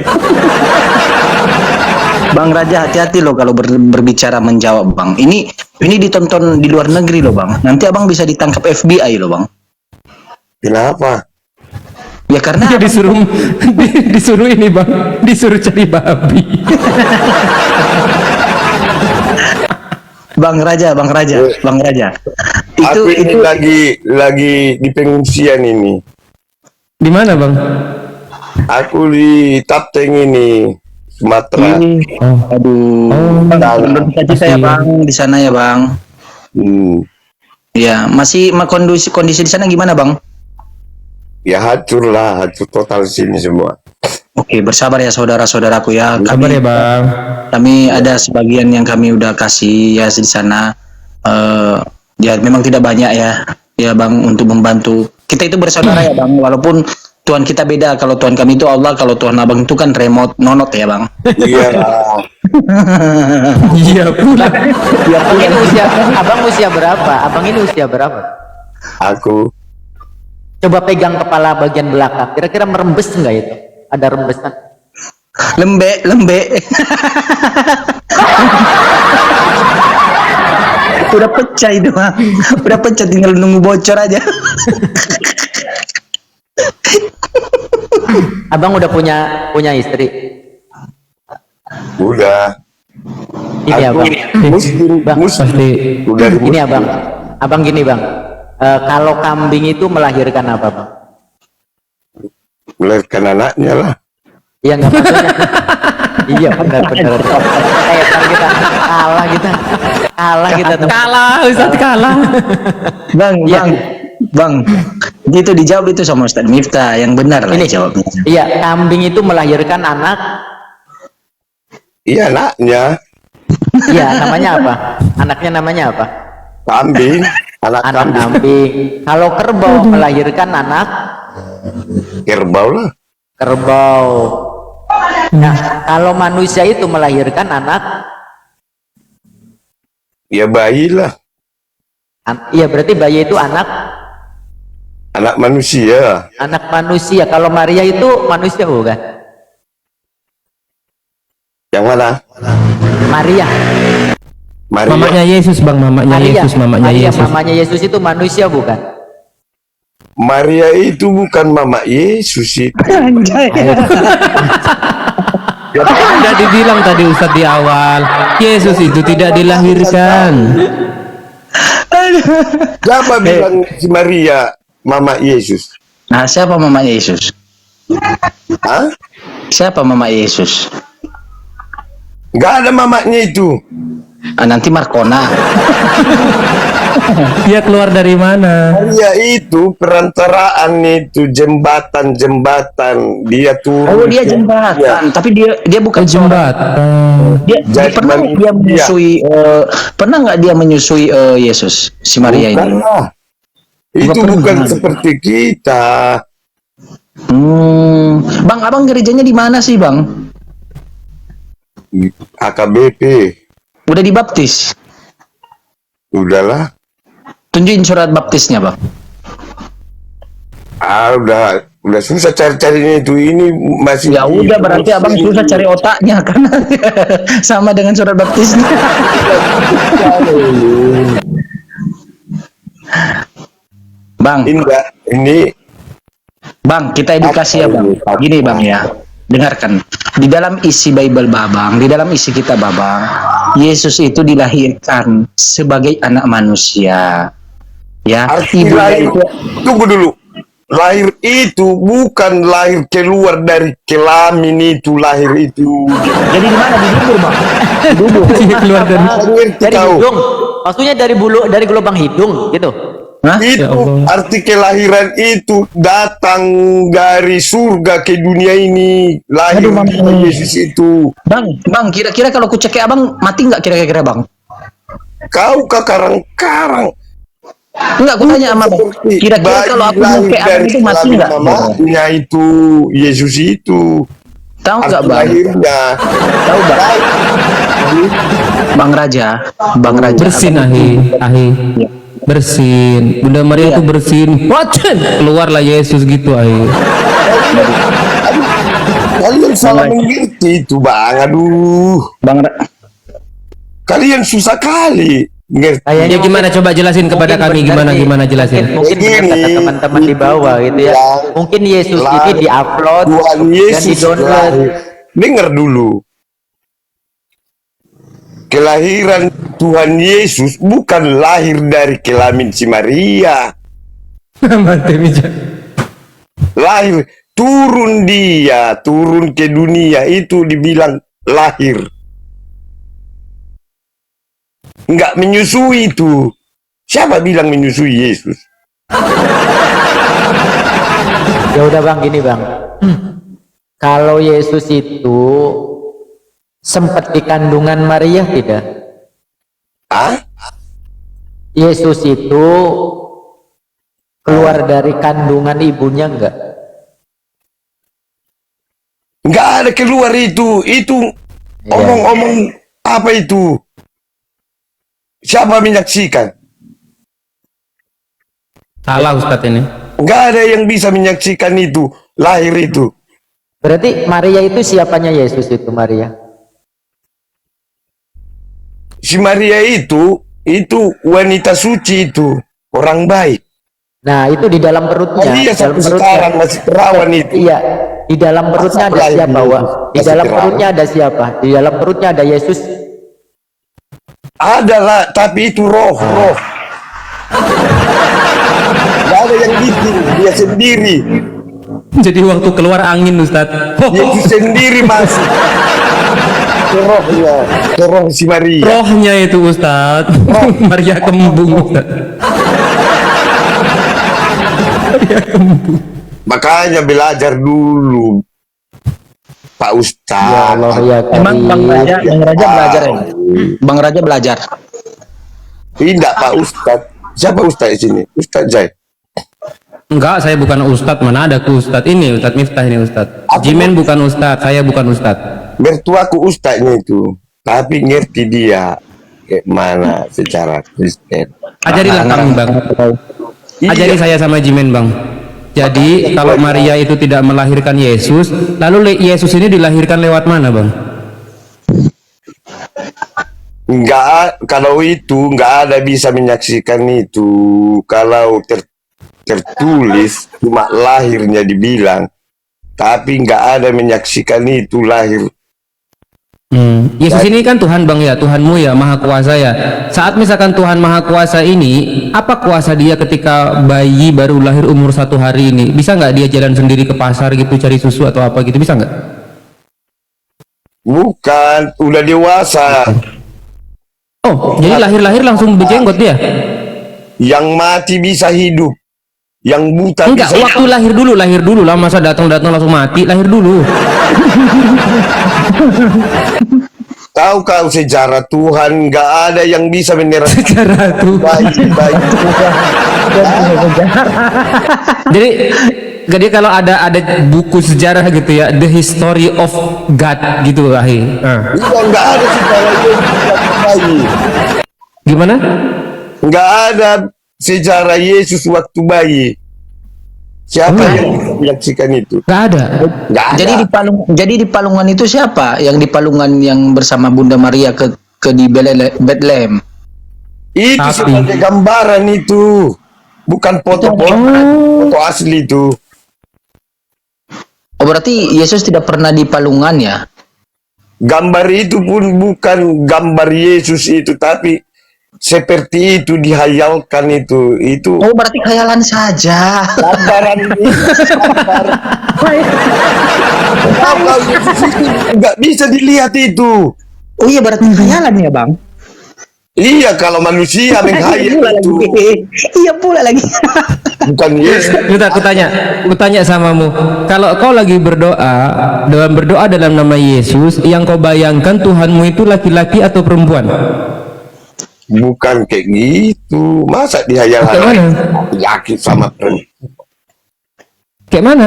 Bang Raja, hati-hati loh kalau berbicara menjawab, Bang. Ini ditonton di luar negeri loh, Bang. Nanti Abang bisa ditangkap FBI loh, Bang. Kenapa? Ya karena Dia disuruh ini Bang, disuruh cari babi. Bang Raja. Aku ini lagi di pengungsian ini. Di mana Bang? Aku di Tapteng ini, Sumatera. Aduh. Cita ya Bang di sana ya Bang. Ya masih kondisi di sana gimana Bang? Ya hancur total sini semua. Oke, bersabar ya saudara-saudaraku ya. Sabar ya Bang. Kami ada sebagian yang kami udah kasih ya di sana. Ya memang tidak banyak ya Bang untuk membantu. Kita itu bersaudara ya Bang, walaupun Tuhan kita beda. Kalau Tuhan kami itu Allah, kalau Tuhan Abang itu kan remote nonot ya Bang. Iya. Iya pula. Abang ini usia berapa? Abang ini usia berapa? Aku Coba pegang kepala bagian belakang. Kira-kira merembes enggak itu? Ada rembesan? Lembek. Udah pecah itu Bang. Udah pecah, tinggal nunggu bocor aja. Abang udah punya istri? udah. Ini Aku Abang. Muslim. Pasti. Udah Ini Abang gini Bang. Kalau kambing itu melahirkan apa Bang? melahirkan anaknya lah. Iya nggak maksudnya. Iya benar. Kita kalah kita tuh. Ustadz kalah. Bang, itu dijawab itu sama Ustadz Miftah yang benar lah Ini jawabnya. iya, kambing itu melahirkan anak. Iya anaknya. Iya, namanya apa? Anaknya namanya apa? Kambing. Anak Kambing. Kalau kerbau melahirkan anak kerbau lah. kerbau. Nah, kalau manusia itu melahirkan anak, Ya bayi lah. iya berarti bayi itu anak Manusia. manusia. Kalau Maria itu manusia bukan? Yang mana? Maria. Mamanya Yesus Bang, mamanya Yesus. Mamanya Yesus itu manusia bukan? Maria itu bukan mama Yesus itu. Sudah dibilang tadi Ustadz di awal, Yesus itu tidak dilahirkan. Siapa bilang si Maria mama Yesus? Nah, siapa Mama Yesus? Hah? Siapa Mama Yesus? Gak ada mamanya itu. nanti Markona. Dia keluar dari mana? Maria itu perantaraan, itu jembatan dia turun. Oh, dia jembatan, tapi dia bukan Jembatan. dia pernah nggak dia menyusui pernah nggak dia menyusui Yesus, si Maria ini? Bukanlah. Itu bukan seperti kita. Bang, abang gerejanya di mana sih, Bang? AKBP. Udah dibaptis? Udahlah. Tunjukin surat baptisnya, Bang. Udah susah cari-carinya itu. Ini masih Ya udah, berarti abang susah cari otaknya kan. Sama dengan surat baptisnya. Bang, ini Bang, kita edukasi ya, Bang. Gini, Bang, ya. Dengarkan. Di dalam isi Bible Babang, di dalam isi kita Babang, Yesus itu dilahirkan sebagai anak manusia. Ya, lahir, tunggu dulu. Lahir itu bukan lahir keluar dari kelamin, itu lahir itu. Jadi di mana? Di dubur, Bang. Di dubur. Keluar Dari hidung. Maksudnya dari gelombang hidung gitu. Hah? Itu arti kelahiran itu datang dari surga ke dunia ini, lahir dari Yesus itu. Bang, kira-kira kalau ku cek abang mati nggak kira-kira, Bang? Kau ke karang-karang. Enggak, aku tanya sama Bang. Kira-kira kalau aku mau ke abang itu mati nggak? Mamanya itu Yesus itu. Tahu nggak, Bang? Lahirnya. Tahu, Bang? Bang Raja. Bersin ahi. Bersin. Bunda Maria itu bersin. Wacen. Keluarlah Yesus gitu ahi. Kalian salah mengerti itu, Bang. Aduh. Kalian susah kali. Kayaknya gimana, coba jelasin kepada kami gimana jelasin. Mungkin benar kata teman-teman di bawah gitu ya. Mungkin Yesus ini diupload dan di-download. Dengar dulu. Kelahiran Tuhan Yesus bukan lahir dari kelamin si Maria. Lahir, turun ke dunia itu dibilang lahir. Enggak menyusui itu. Siapa bilang menyusui Yesus? Ya udah, Bang, gini, Bang. Kalau Yesus itu sempat di kandungan Maria tidak? Yesus itu keluar dari kandungan ibunya enggak? Enggak ada keluar itu. Itu omong-omong apa itu? Siapa menyaksikan? Salah Ustadz ini. Enggak ada yang bisa menyaksikan itu, lahir itu. Berarti Maria itu siapanya Yesus itu, Maria? Si Maria itu wanita suci itu, orang baik. Nah, itu di dalam perutnya. Maria Dalam sampai sekarang masih perawan itu. Iya, di dalam perutnya ada siapa, Wak? Di dalam perutnya ada siapa? Di dalam perutnya ada Yesus. Adalah, tapi itu roh. Gak ada yang bikin, dia sendiri. Jadi waktu keluar angin, Ustadz. Yesus sendiri masuk. Ke roh si Maria. Rohnya itu, Ustadz. Maria kembung, Ustadz. Maria kembung. Makanya belajar dulu, Pak Ustadz. Ya Allah, ya Emang Bang Raja belajar ya? Bang Raja belajar. Tidak, Pak Ustadz. Siapa Ustadz di sini? Ustadz Jai. Enggak, saya bukan Ustadz. Mana ada ke Ustadz ini? Ustadz Miftah ini Ustadz. Jimen bukan Ustadz, saya bukan Ustadz. Mertuaku Ustadznya itu, tapi ngerti dia kayak mana secara Kristen. Ajarilah kami, Bang. Ajari saya sama Jimen, Bang. Jadi kalau Maria itu tidak melahirkan Yesus, lalu Yesus ini dilahirkan lewat mana, Bang? Enggak, kalau itu enggak ada bisa menyaksikan itu. Kalau tertulis cuma lahirnya dibilang, tapi enggak ada menyaksikan itu lahir. Yesus ini kan Tuhan, Bang, ya, Tuhanmu ya, Maha Kuasa ya. Saat misalkan Tuhan Maha Kuasa ini, apa kuasa dia ketika bayi baru lahir umur 1 hari ini? Bisa nggak dia jalan sendiri ke pasar gitu cari susu atau apa gitu, bisa nggak? Bukan, udah dewasa. Oh, jadi lahir-lahir langsung berjenggot dia? Yang mati bisa hidup, yang buta Enggak, bisa. waktu lahir dulu lah, masa datang-datang langsung mati, lahir dulu. Tahu kau sejarah Tuhan, nggak ada yang bisa menyerah Sejarah tuh. bayi. Jadi kalau ada buku sejarah gitu ya, The History of God gitu lah. Iya, nggak ada sejarah Yesus waktu bayi. Gimana? Nggak ada sejarah Yesus waktu bayi. Siapa yang menyaksikan itu? Nggak ada. Nggak ada. Jadi di Palungan itu siapa? Yang di Palungan yang bersama Bunda Maria ke di Bethlehem. Itu Tapi- sebagai gambaran itu, bukan foto asli itu. Oh, berarti Yesus tidak pernah di Palungan ya? Gambar itu pun bukan gambar Yesus itu, tapi seperti itu dihayalkan itu. Oh, berarti khayalan saja. Gambaran Yesus. Kalau Yesus itu nggak bisa dilihat itu. Oh iya, berarti khayalan ya, Bang? Iya, kalau manusia menghayal itu Iya pula lagi. bukan Yesus. Aku tanya samamu. Kalau kau lagi berdoa dalam nama Yesus, yang kau bayangkan Tuhanmu itu laki-laki atau perempuan? Bukan kayak gitu. Masa dihayal Kayak mana? yakin sama perempuan? Kayak mana?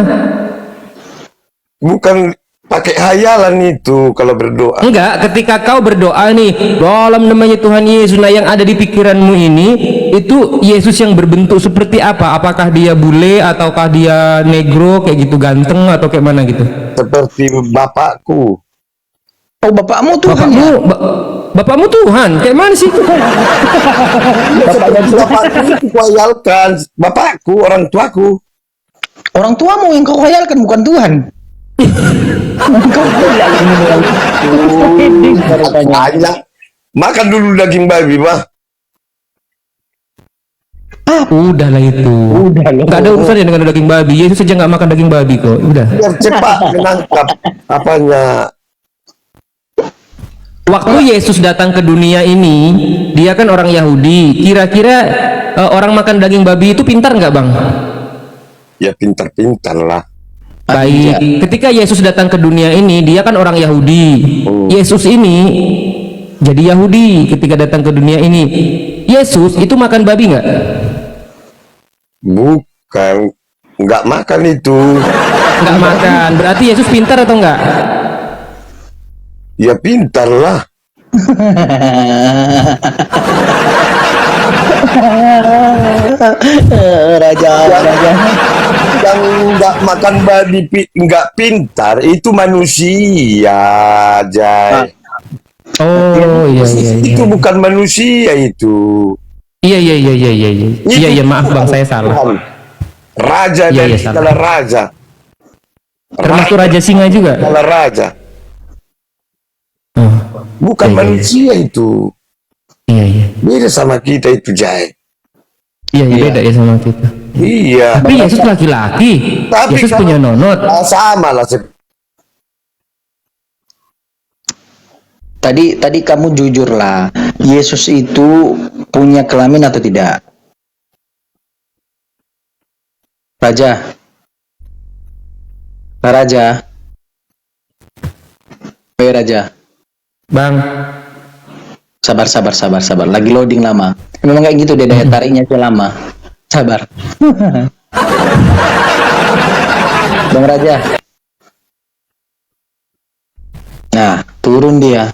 Bukan pakai hayalan itu kalau berdoa. Enggak, ketika kau berdoa nih dalam namanya Tuhan Yesus, nah yang ada di pikiranmu ini itu Yesus yang berbentuk seperti apa? Apakah dia bule ataukah dia negro kayak gitu, ganteng atau kayak mana gitu? Seperti bapakku. Oh, bapakmu Tuhan ya? Bapakmu Tuhan, kayak mana sih? Bapakku itu kuhayalkan. Bapakku, orang tuaku. Orang tuamu yang kau khayalkan, bukan Tuhan. Hanya makan dulu daging babi, mah. Udahlah itu. Nggak ada urusannya dengan daging babi. Yesus saja nggak makan daging babi kok. Udah. Biar cepat menangkap apanya. Waktu Yesus datang ke dunia ini, dia kan orang Yahudi. Kira-kira orang makan daging babi itu pintar nggak, Bang? Ya pintar-pintar lah. Baik. Ketika Yesus datang ke dunia ini, dia kan orang Yahudi. Yesus ini jadi Yahudi ketika datang ke dunia ini. Yesus itu makan babi nggak? Bukan, nggak makan itu. Nggak makan. Berarti Yesus pintar atau nggak? Ya pintar lah. Raja. Yang nggak makan babi nggak pintar itu manusia, Jai. Oh iya. Itu bukan manusia itu. Iya. Iya, maaf Bang, saya salah. Tuhan. Raja Iya, dari salah. segala raja. Termasuk Raja Singa juga. Segala raja. Oh, Bukan Iya, iya. manusia itu. iya. Beda sama kita itu, Jai. Iya, beda ya sama kita. Iya. Tapi Yesus laki-laki. Tapi Yesus kalau- punya nonot. Sama lah. Tadi kamu jujur lah. Yesus itu punya kelamin atau tidak? Raja. Raja. Hei Raja. Bang, Sabar. Lagi loading lama. Memang kayak gitu deh, daya tariknya aja lama. Sabar. Bang Raja. Nah, turun dia.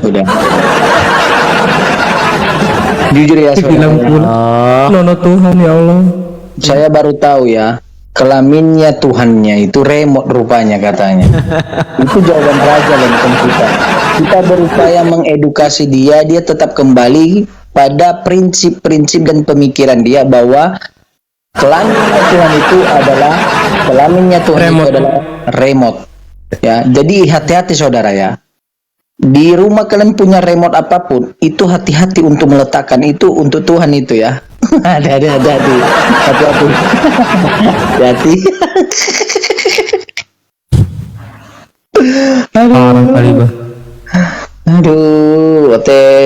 Udah. Jujur ya, bilang saudara. pula nonot Tuhan ya Allah. Saya baru tahu ya, kelaminnya Tuhannya itu remote rupanya katanya. Itu jawaban Raja dan bukan kita. Kita berupaya mengedukasi dia tetap kembali pada prinsip-prinsip dan pemikiran dia bahwa kelaminnya Tuhan itu adalah remote. Ya, jadi hati-hati saudara ya. Di rumah kalian punya remote apapun, itu hati-hati untuk meletakkan itu untuk Tuhan itu ya. Hati-hati. Orang kali Bang. Aduh,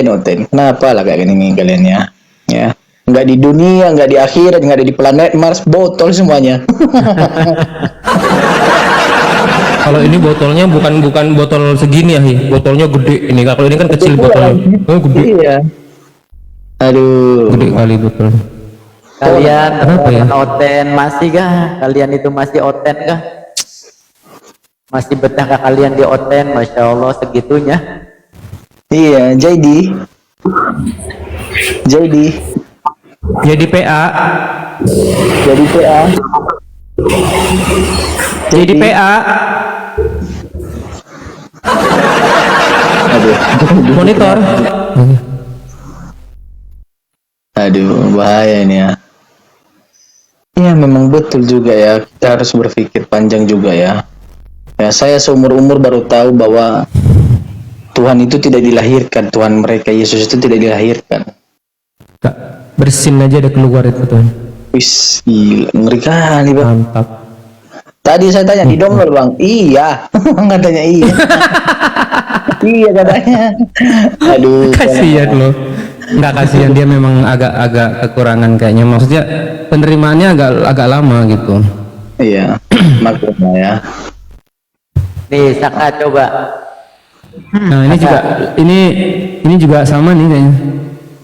Oten. Kenapa lah kayak gini kalian ya? Ya. Nggak di dunia, nggak di akhirat, nggak ada di planet Mars, botol semuanya. Kalau ini botolnya bukan botol segini ya, Hi. Botolnya gede ini. Kalau ini kan kecil botolnya. Oh, gede. Iya. Aduh. Gede kali botol. Kalian Kenapa ya? oten masih kah? Kalian itu masih oten kah? Masih betahkah kalian di oten? Masya Allah segitunya. Iya, jadi Jadi PA. jadi PA. Jadi PA. Aduh. Monitor. Aduh, bahaya ini ya. Ya memang betul juga ya, kita harus berpikir panjang juga ya. Ya saya seumur-umur baru tahu bahwa Tuhan itu tidak dilahirkan, Tuhan mereka Yesus itu tidak dilahirkan. Kak, bersin aja udah keluar itu tuh. Wis, gila, ngeri kali bang. Mantap. Tadi saya tanya di download bang, iya, katanya iya, iya katanya. Aduh, Kasihan loh. Nggak kasihan, dia memang agak kekurangan kayaknya. Maksudnya penerimaannya agak lama gitu. iya, maklumnya ya. Nih Saka coba. Nah ini juga sama nih kayaknya.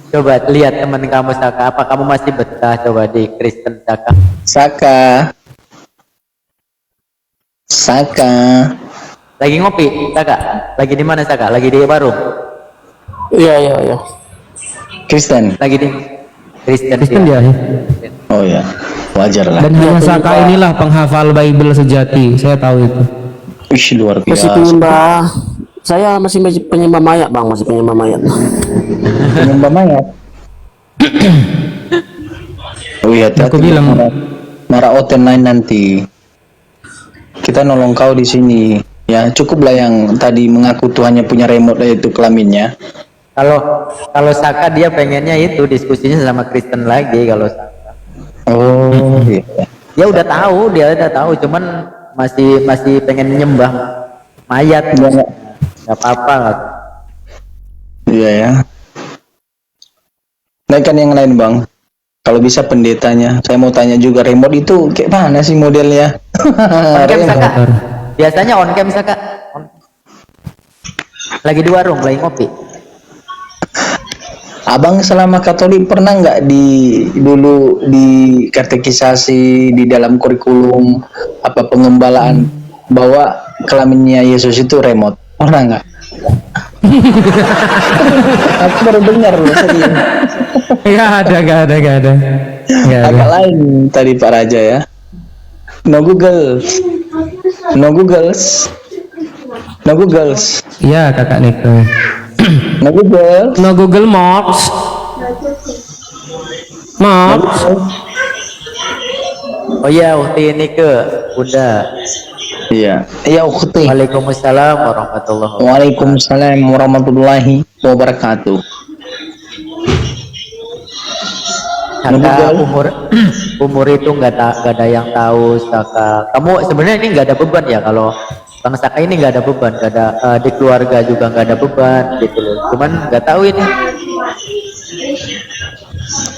Coba lihat teman kamu Saka. Apa kamu masih betah coba di Kristen Saka? Saka. Lagi ngopi Saka? Lagi di mana Saka? Lagi di warung? Iya. Kristen. Lagi di Kristen Dia. Oh ya, wajar lah. Dan hanya Saka inilah penghafal Bible sejati. Saya tahu itu. Wih, luar Masih biasa. penyembah. Saya masih penyembah mayat bang, masih penyembah mayat. Penyembah mayat. Oh iya, Aku bilang marah oten lain nanti. Kita nolong kau di sini. Ya, cukuplah yang tadi mengaku Tuhannya punya remote yaitu kelaminnya. Kalau Saka dia pengennya itu diskusinya sama Kristen lagi kalau Saka. Oh, iya. Dia udah tahu, cuman masih pengen nyembah mayat. Nggak apa-apa. Iya ya. Naikkan yang lain bang. Kalau bisa pendetanya. Saya mau tanya juga remote itu kayak mana sih modelnya? On cam Saka. Biasanya on cam Saka. Lagi di warung, lagi ngopi. Abang selama Katolik pernah nggak dulu di katekisasi di dalam kurikulum apa pengembalaan bahwa kelaminnya Yesus itu remote? Pernah nggak? Aku baru dengar loh. Nggak ada. Agak lain tadi Pak Raja ya. No Google. Iya kakak Niko. No Google Maps. Oh iya, waktu ini ke Bunda. Iya. Iya ukhti. Waalaikumsalam warahmatullahi wabarakatuh. Waalaikumsalam warahmatullahi wabarakatuh. Saka umur itu nggak ada yang tahu Saka. Kamu sebenarnya ini nggak ada beban ya kalau Bang Saka ini nggak ada beban, nggak ada di keluarga juga nggak ada beban gitu loh. Cuman nggak tahu ini.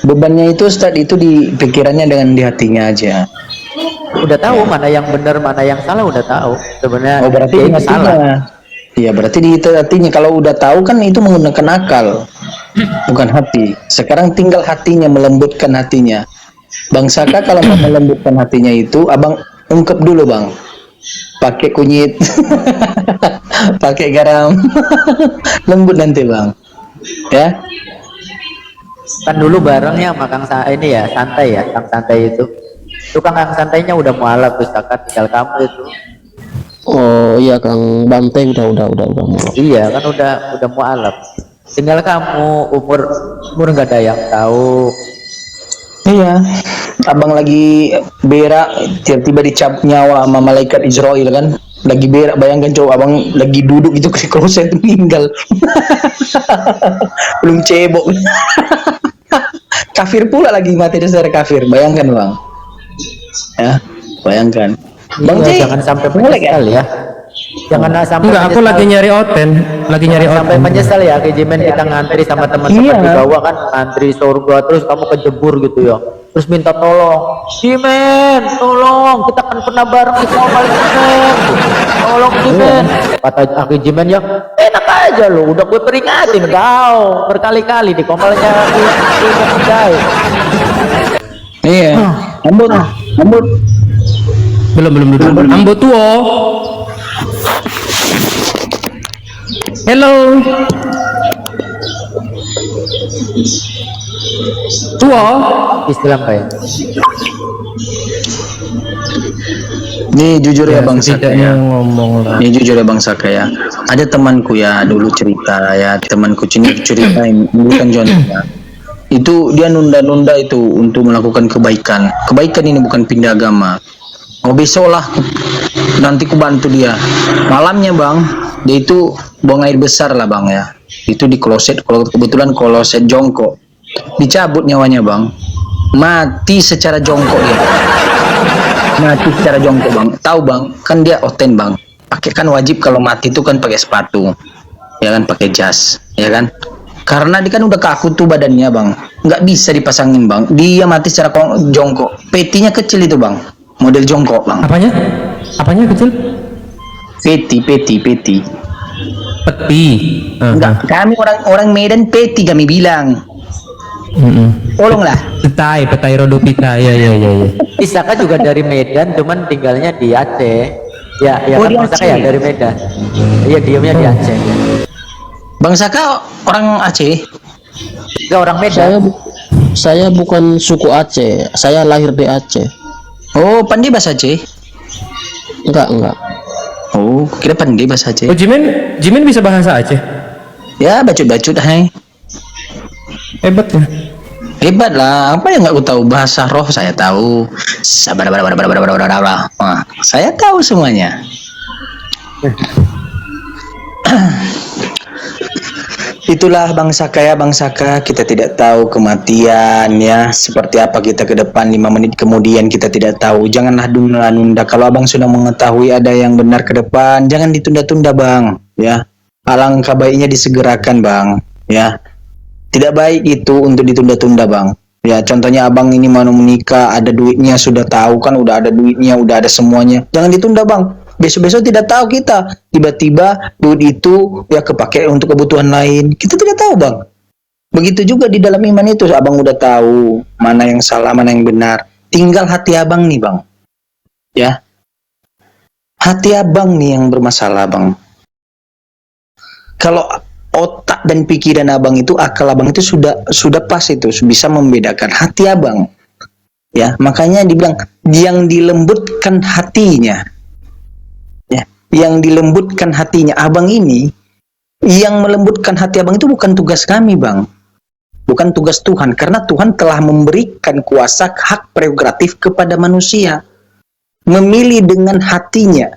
Bebannya itu Ustadz itu di pikirannya dengan di hatinya aja. Udah tahu mana yang benar mana yang salah, udah tahu sebenarnya. Oh berarti dia di itu hatinya. Iya berarti di hatinya. Kalau udah tahu kan itu menggunakan akal, bukan hati. Sekarang tinggal hatinya, melembutkan hatinya. Bang Saka kalau mau melembutkan hatinya itu, abang ungkep dulu bang. Pakai kunyit, pakai garam, lembut nanti bang. Ya. Kan dulu barengnya makan ini ya santai ya, kang santai itu. Tukang kang santainya udah mualaf tuh Saka, tinggal kamu itu. Oh iya Kang Banteng udah. Iya kan udah mualaf. Tinggal kamu umur nggak ada yang tahu. Iya, abang lagi berak tiba-tiba dicabut nyawa sama malaikat Israel kan, lagi berak, bayangkan coba abang lagi duduk itu ke kloset meninggal. Belum cebok. Kafir pula lagi, mati dasar kafir, bayangkan bang. Ya, bayangkan. Bang Iya, J, jangan sampai melek ya? menyesal ya. Jangan sampai Enggak, aku lagi nyari oten, sampai menyesal ya Kijimen, kita ngantri sama teman-teman di bawah kan, ngantri surga terus kamu kejebur gitu ya, terus minta tolong, Jimen tolong, kita kan pernah bareng di komal Jimen, tolong Jimen. Kata Aki Jimen, ya enak aja lo, udah gue peringatin kau berkali-kali di komalnya guys. Iya. Ambon. Belum. Ambo tuo. Hello. Tuo. Istilah apa ya? Nih jujur ya Bang Saka ya. Ngomong lah. Nih jujur ya Bang Saka ya. Ada temanku ya dulu cerita ya, temanku ceritain bukan contohnya. Itu dia nunda-nunda itu untuk melakukan kebaikan. Kebaikan ini bukan pindah agama. Oh besok lah nanti ku bantu dia. Malamnya Bang, dia itu buang air besar lah Bang ya. Itu di kloset, kalau kebetulan kloset jongkok. Dicabut nyawanya Bang. Mati secara jongkok dia. Mati secara jongkok Bang. Tahu Bang, kan dia oten Bang. Pakai kan wajib kalau mati itu kan pakai sepatu. Ya kan pakai jas, ya kan? Karena dia kan udah kaku tuh badannya Bang. Nggak bisa dipasangin Bang. Dia mati secara jongkok. Petinya kecil itu Bang. Model jongkok Bang. Apanya? Apanya kecil? Peti. Peti. Enggak, kami orang Medan peti kami bilang. Tolonglah. Petai rodo pita. Ya. Isaka juga dari Medan, cuman tinggalnya di Aceh. Ya Oh, kan di Isaka Aceh. ya dari Medan. Iya, diamnya di Aceh. Bang Saka orang Aceh. Enggak, orang Medan. Saya bukan suku Aceh, saya lahir di Aceh. Oh, pandai bahasa Aceh. Enggak. Oh, kira pandai bahasa Aceh. Oh, Jimen bisa bahasa Aceh? Ya, bacut-bacut hai. Hebat ya. Hebat lah, apa yang nggak aku tahu? Bahasa roh saya tahu. Sabar. Wah, saya tahu semuanya. Itulah Bang Saka ya, Bang Saka, kita tidak tahu kematian ya, seperti apa kita ke depan 5 menit kemudian kita tidak tahu. Janganlah nunda-nunda. Kalau Abang sudah mengetahui ada yang benar ke depan, jangan ditunda-tunda Bang ya. Alangkah baiknya disegerakan Bang ya. Tidak baik itu untuk ditunda-tunda Bang. Ya, contohnya Abang ini mau menikah, ada duitnya, sudah tahu kan, udah ada duitnya, udah ada semuanya. Jangan ditunda Bang. Besok-besok tidak tahu kita, tiba-tiba duit itu ya kepakai untuk kebutuhan lain. Kita tidak tahu Bang. Begitu juga di dalam iman itu, Abang udah tahu mana yang salah, mana yang benar. Tinggal hati Abang nih Bang. Ya. Hati Abang nih yang bermasalah Bang. Kalau otak dan pikiran Abang itu, akal Abang itu sudah pas itu, bisa membedakan hati Abang. Ya, makanya dibilang yang dilembutkan hatinya. Ya, yang dilembutkan hatinya Abang ini, yang melembutkan hati Abang itu bukan tugas kami Bang, bukan tugas Tuhan, karena Tuhan telah memberikan kuasa hak prerogatif kepada manusia memilih dengan hatinya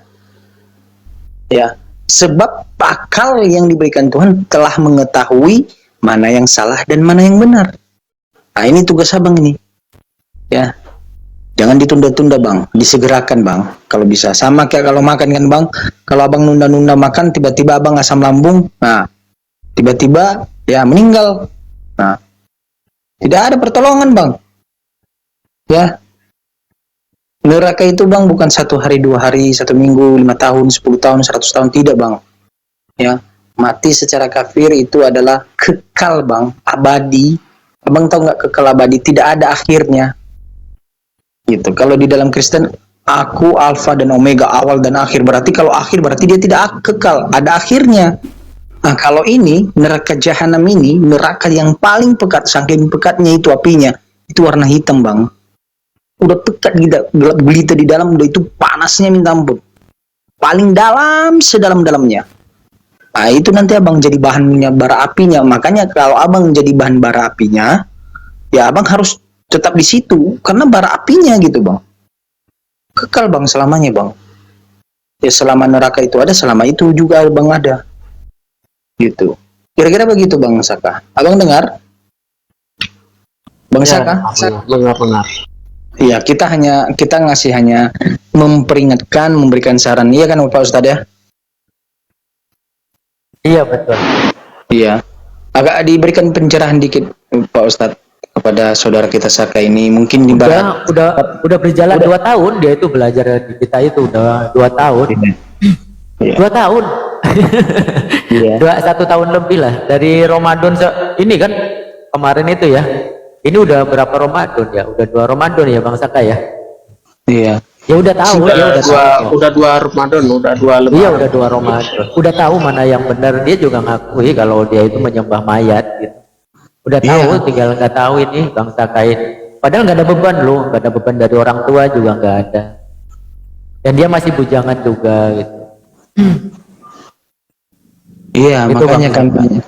ya, sebab akal yang diberikan Tuhan telah mengetahui mana yang salah dan mana yang benar. Nah ini tugas Abang ini ya. Jangan ditunda-tunda Bang, disegerakan Bang. Kalau bisa, sama kayak kalau makan kan Bang. Kalau Abang nunda-nunda makan, tiba-tiba Abang asam lambung, nah tiba-tiba ya meninggal. Nah, tidak ada pertolongan Bang. Ya, neraka itu Bang bukan 1 hari, 2 hari, 1 minggu, 5 tahun, 10 tahun, 100 tahun, tidak Bang. Ya, mati secara kafir itu adalah kekal Bang, abadi. Abang tahu nggak kekal abadi? Tidak ada akhirnya. Gitu. Kalau di dalam Kristen, aku alfa dan omega, awal dan akhir. Berarti kalau akhir berarti dia tidak kekal, ada akhirnya. Nah, kalau ini neraka jahanam ini, neraka yang paling pekat, saking pekatnya itu apinya, itu warna hitam Bang. Udah pekat gitu, gelap gulita di dalam, udah itu panasnya minta ampun. Paling dalam, sedalam-dalamnya. Nah, itu nanti Abang jadi bahannya bara apinya. Makanya kalau Abang jadi bahan bara apinya, ya Abang harus tetap di situ karena bara apinya gitu Bang. Kekal Bang selamanya Bang. Ya selama neraka itu ada, selama itu juga Abang ada. Gitu. Kira-kira begitu Bang Saka. Abang dengar? Bang Saka? Dengar. Iya, kita ngasih hanya memperingatkan, memberikan saran. Iya kan Pak Ustadz ya? Iya betul. Iya. Agak diberikan pencerahan dikit Pak Ustadz kepada saudara kita Saka ini, mungkin di barat. Udah berjalan 2 tahun dia itu belajar di kita itu udah 2 tahun. Iya. 2 tahun. Iya. 1 tahun lebih lah dari Ramadan ini kan kemarin itu ya. Ini udah berapa Ramadan ya? Udah 2 Ramadan ya Bang Saka ya? Iya. Ya udah tahu, Udah 2 Ramadan, udah 2 lebaran. Iya udah 2 Ramadan. Udah tahu mana yang benar. Dia juga ngakui kalau dia itu menyembah mayat gitu. Udah tahu, tinggal nggak tahu ini Bang Saka ini. Padahal nggak ada beban loh, nggak ada beban dari orang tua juga nggak ada. Dan dia masih bujangan juga gitu. Iya, Itu makanya Bang kan,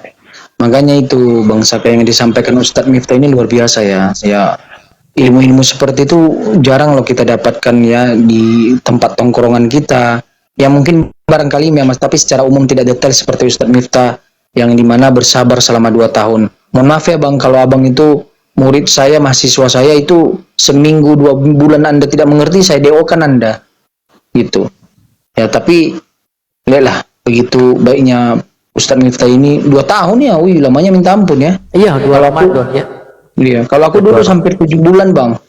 makanya itu Bang Saka yang disampaikan Ustadz Miftah ini luar biasa ya. Ya, ilmu-ilmu seperti itu jarang loh kita dapatkan ya di tempat tongkrongan kita. Ya mungkin barangkali ya Mas, tapi secara umum tidak detail seperti Ustadz Miftah yang dimana bersabar selama 2 tahun. Mohon maaf ya Bang, kalau Abang itu murid saya, mahasiswa saya itu seminggu 2 bulan Anda tidak mengerti, saya DO-kan Anda. Gitu. Ya tapi lihatlah begitu baiknya Ustadz Miftah ini 2 tahun ya, wih lamanya minta ampun ya. Iya 2 Ramadan ya. Iya, kalau aku dulu hampir 7 bulan Bang.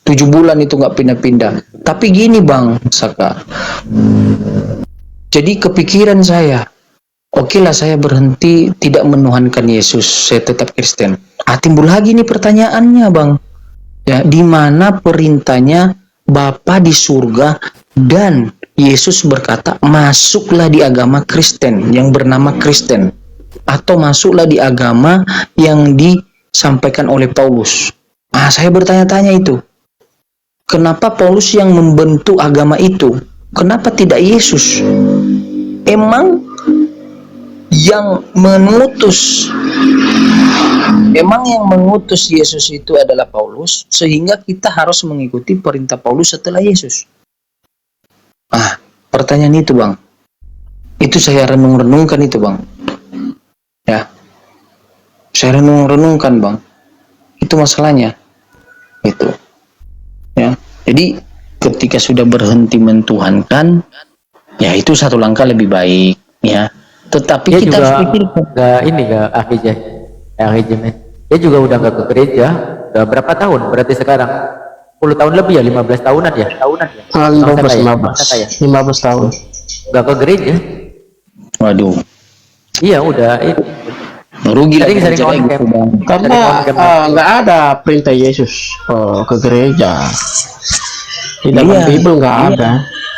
7 bulan itu nggak pindah-pindah. Tapi gini Bang Saka, jadi kepikiran saya, oke lah saya berhenti tidak menuhankan Yesus, saya tetap Kristen. Timbul lagi nih pertanyaannya Bang, ya di mana perintahnya Bapa di surga dan Yesus berkata masuklah di agama Kristen yang bernama Kristen, atau masuklah di agama yang disampaikan oleh Paulus. Saya bertanya-tanya itu, kenapa Paulus yang membentuk agama itu? Kenapa tidak Yesus? Emang yang mengutus Yesus itu adalah Paulus, sehingga kita harus mengikuti perintah Paulus setelah Yesus. Pertanyaan itu Bang, itu saya renung-renungkan itu Bang. Ya, saya renung-renungkan Bang. Itu masalahnya. Itu. Ya, jadi ketika sudah berhenti mentuhankan, ya itu satu langkah lebih baik. Ya, tetapi Dia kita juga harus pikir. nggak akhirnya. Dia juga udah nggak ke gereja. Udah berapa tahun? Berarti sekarang 10 tahun lebih ya, 15 tahunan ya? 15 tahun. Nggak ke gereja. Waduh, Iya udah itu. rugi lah Sering kita on gitu, cam. Bang. Karena nggak ada perintah Yesus ke gereja. Di dalam Bible nggak ada.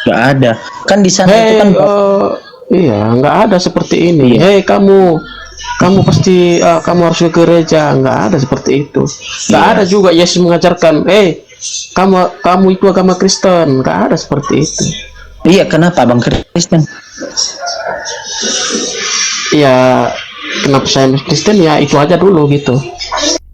Nggak ada. Kan di sana itu kan Iya, nggak ada seperti ini. Hei kamu pasti kamu harus ke gereja. Nggak ada seperti itu. Nggak ada juga Yesus mengajarkan, kamu itu agama Kristen. Nggak ada seperti itu. Iya, kenapa Bang Kristen? Ya, kenapa saya Kristen ya itu aja dulu gitu.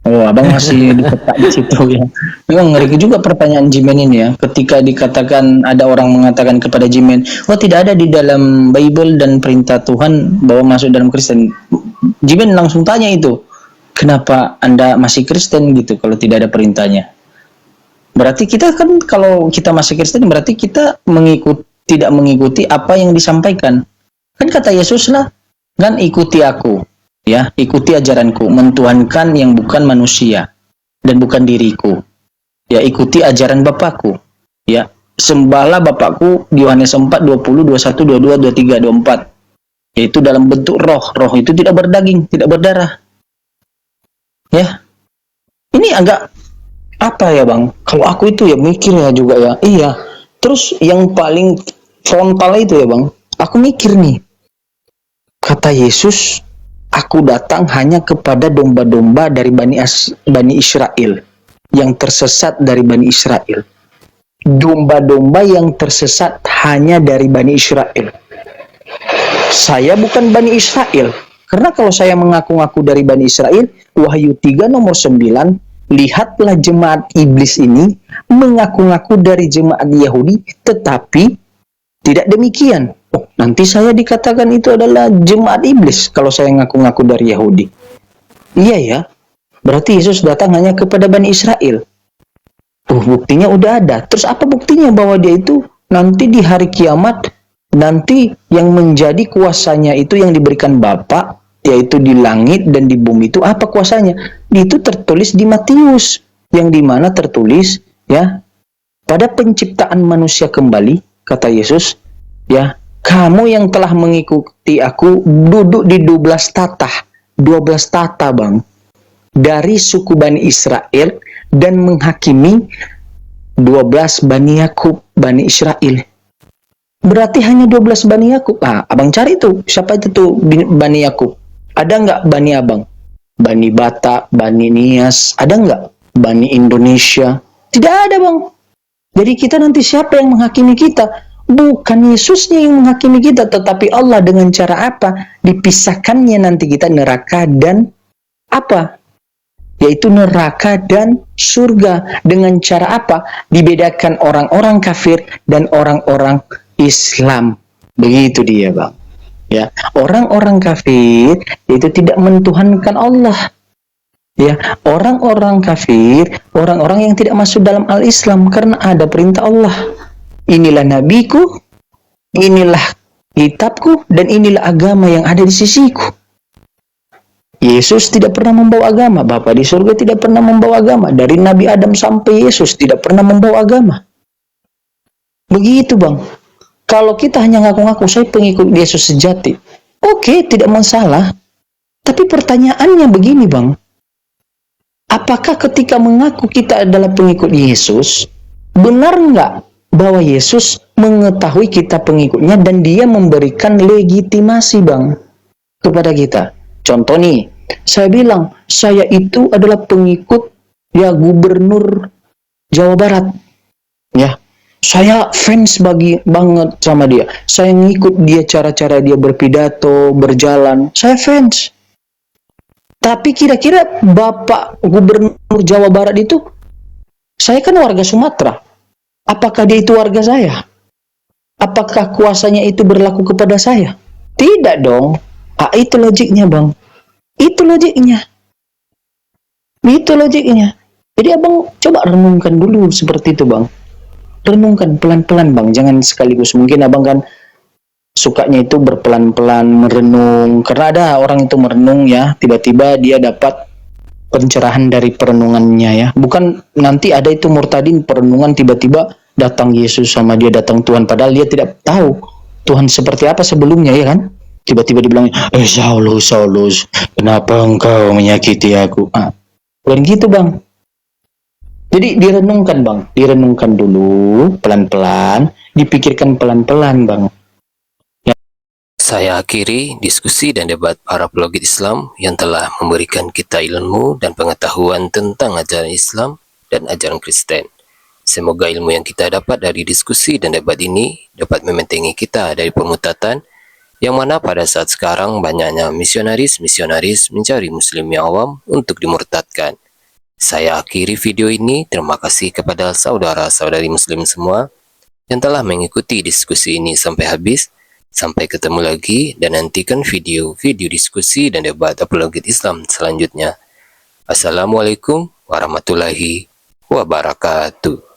Oh, Abang masih di situ ya. Memang ngeri juga pertanyaan Jimen ini ya. Ketika dikatakan ada orang mengatakan kepada Jimen, tidak ada di dalam Bible dan perintah Tuhan bahwa masuk dalam Kristen. Jimen langsung tanya itu, kenapa Anda masih Kristen gitu kalau tidak ada perintahnya? Berarti kita kan kalau kita masih Kristen berarti kita tidak mengikuti apa yang disampaikan. Kan kata Yesus lah, kan ikuti aku. Ya, ikuti ajaranku, mentuhankan yang bukan manusia dan bukan diriku. Ya, ikuti ajaran Bapakku. Ya, sembahlah Bapakku di Yohanes 4, 20, 21, 22, 23, 24. Yaitu dalam bentuk roh. Roh itu tidak berdaging, tidak berdarah. Ya. Ini agak apa ya, Bang? Kalau aku itu ya mikir ya juga ya. Iya. Terus yang paling frontal itu ya, Bang. Aku mikir nih. Kata Yesus, aku datang hanya kepada domba-domba dari Bani Israel yang tersesat dari Bani Israel. Domba-domba yang tersesat hanya dari Bani Israel. Saya bukan Bani Israel. Karena kalau saya mengaku-ngaku dari Bani Israel, Wahyu 3 nomor 9, lihatlah jemaat iblis ini mengaku-ngaku dari jemaat Yahudi, tetapi tidak demikian. Nanti saya dikatakan itu adalah jemaat iblis kalau saya ngaku-ngaku dari Yahudi. Iya ya, berarti Yesus datang hanya kepada Bani Israel. Buktinya udah ada. Terus apa buktinya bahwa dia itu nanti di hari kiamat nanti yang menjadi kuasanya itu yang diberikan Bapa, yaitu di langit dan di bumi itu apa kuasanya? Itu tertulis di Matius, yang dimana tertulis ya, pada penciptaan manusia kembali, kata Yesus, ya, kamu yang telah mengikuti aku duduk di 12 tata bang, dari suku Bani Israel, dan menghakimi 12 Bani Yakub, Bani Israel. Berarti hanya 12 Bani Yakub. Abang cari tuh, siapa itu tuh Bani Yakub? Ada nggak Bani Abang? Bani Batak, Bani Nias, ada nggak? Bani Indonesia? Tidak ada bang. Jadi kita nanti siapa yang menghakimi kita? Bukan Yesusnya yang menghakimi kita, tetapi Allah. Dengan cara apa? Dipisahkannya nanti kita neraka dan apa? Yaitu neraka dan surga. Dengan cara apa? Dibedakan orang-orang kafir dan orang-orang Islam. Begitu dia bang. Ya, orang-orang kafir itu tidak mentuhankan Allah. Ya, orang-orang kafir, orang-orang yang tidak masuk dalam al-Islam karena ada perintah Allah. Inilah nabiku, inilah kitabku, dan inilah agama yang ada di sisiku. Yesus tidak pernah membawa agama, Bapa di surga tidak pernah membawa agama, dari Nabi Adam sampai Yesus tidak pernah membawa agama. Begitu bang. Kalau kita hanya ngaku-ngaku saya pengikut Yesus sejati, oke, tidak masalah. Tapi pertanyaannya begini bang, apakah ketika mengaku kita adalah pengikut Yesus, benar nggak bahwa Yesus mengetahui kita pengikutnya dan dia memberikan legitimasi bang kepada kita? Contoh nih, saya bilang saya itu adalah pengikut ya gubernur Jawa Barat, ya. Saya fans banget sama dia. Saya ngikut dia, cara-cara dia berpidato, berjalan. Saya fans. Tapi kira-kira Bapak Gubernur Jawa Barat itu, saya kan warga Sumatera. Apakah dia itu warga saya? Apakah kuasanya itu berlaku kepada saya? Tidak dong. Itu logiknya bang. Itu logiknya. Itu logiknya. Jadi abang coba renungkan dulu seperti itu bang. Renungkan pelan-pelan bang, jangan sekaligus. Mungkin abang kan sukanya itu berpelan-pelan merenung, karena ada orang itu merenung ya, tiba-tiba dia dapat pencerahan dari perenungannya ya. Bukan nanti ada itu murtadin perenungan tiba-tiba datang Yesus sama dia, datang Tuhan, padahal dia tidak tahu Tuhan seperti apa sebelumnya ya kan. Tiba-tiba dibilang, Saulus, Saulus, kenapa engkau menyakiti aku? Bukan gitu bang. Jadi direnungkan bang, direnungkan dulu pelan-pelan, dipikirkan pelan-pelan bang. Saya akhiri diskusi dan debat para pelogit Islam yang telah memberikan kita ilmu dan pengetahuan tentang ajaran Islam dan ajaran Kristen. Semoga ilmu yang kita dapat dari diskusi dan debat ini dapat membentengi kita dari pemutatan, yang mana pada saat sekarang banyaknya misionaris-misionaris mencari muslim yang awam untuk dimurtadkan. Saya akhiri video ini. Terima kasih kepada saudara-saudari muslim semua yang telah mengikuti diskusi ini sampai habis. Sampai ketemu lagi dan nantikan video-video diskusi dan debat apologet Islam selanjutnya. Assalamualaikum warahmatullahi wabarakatuh.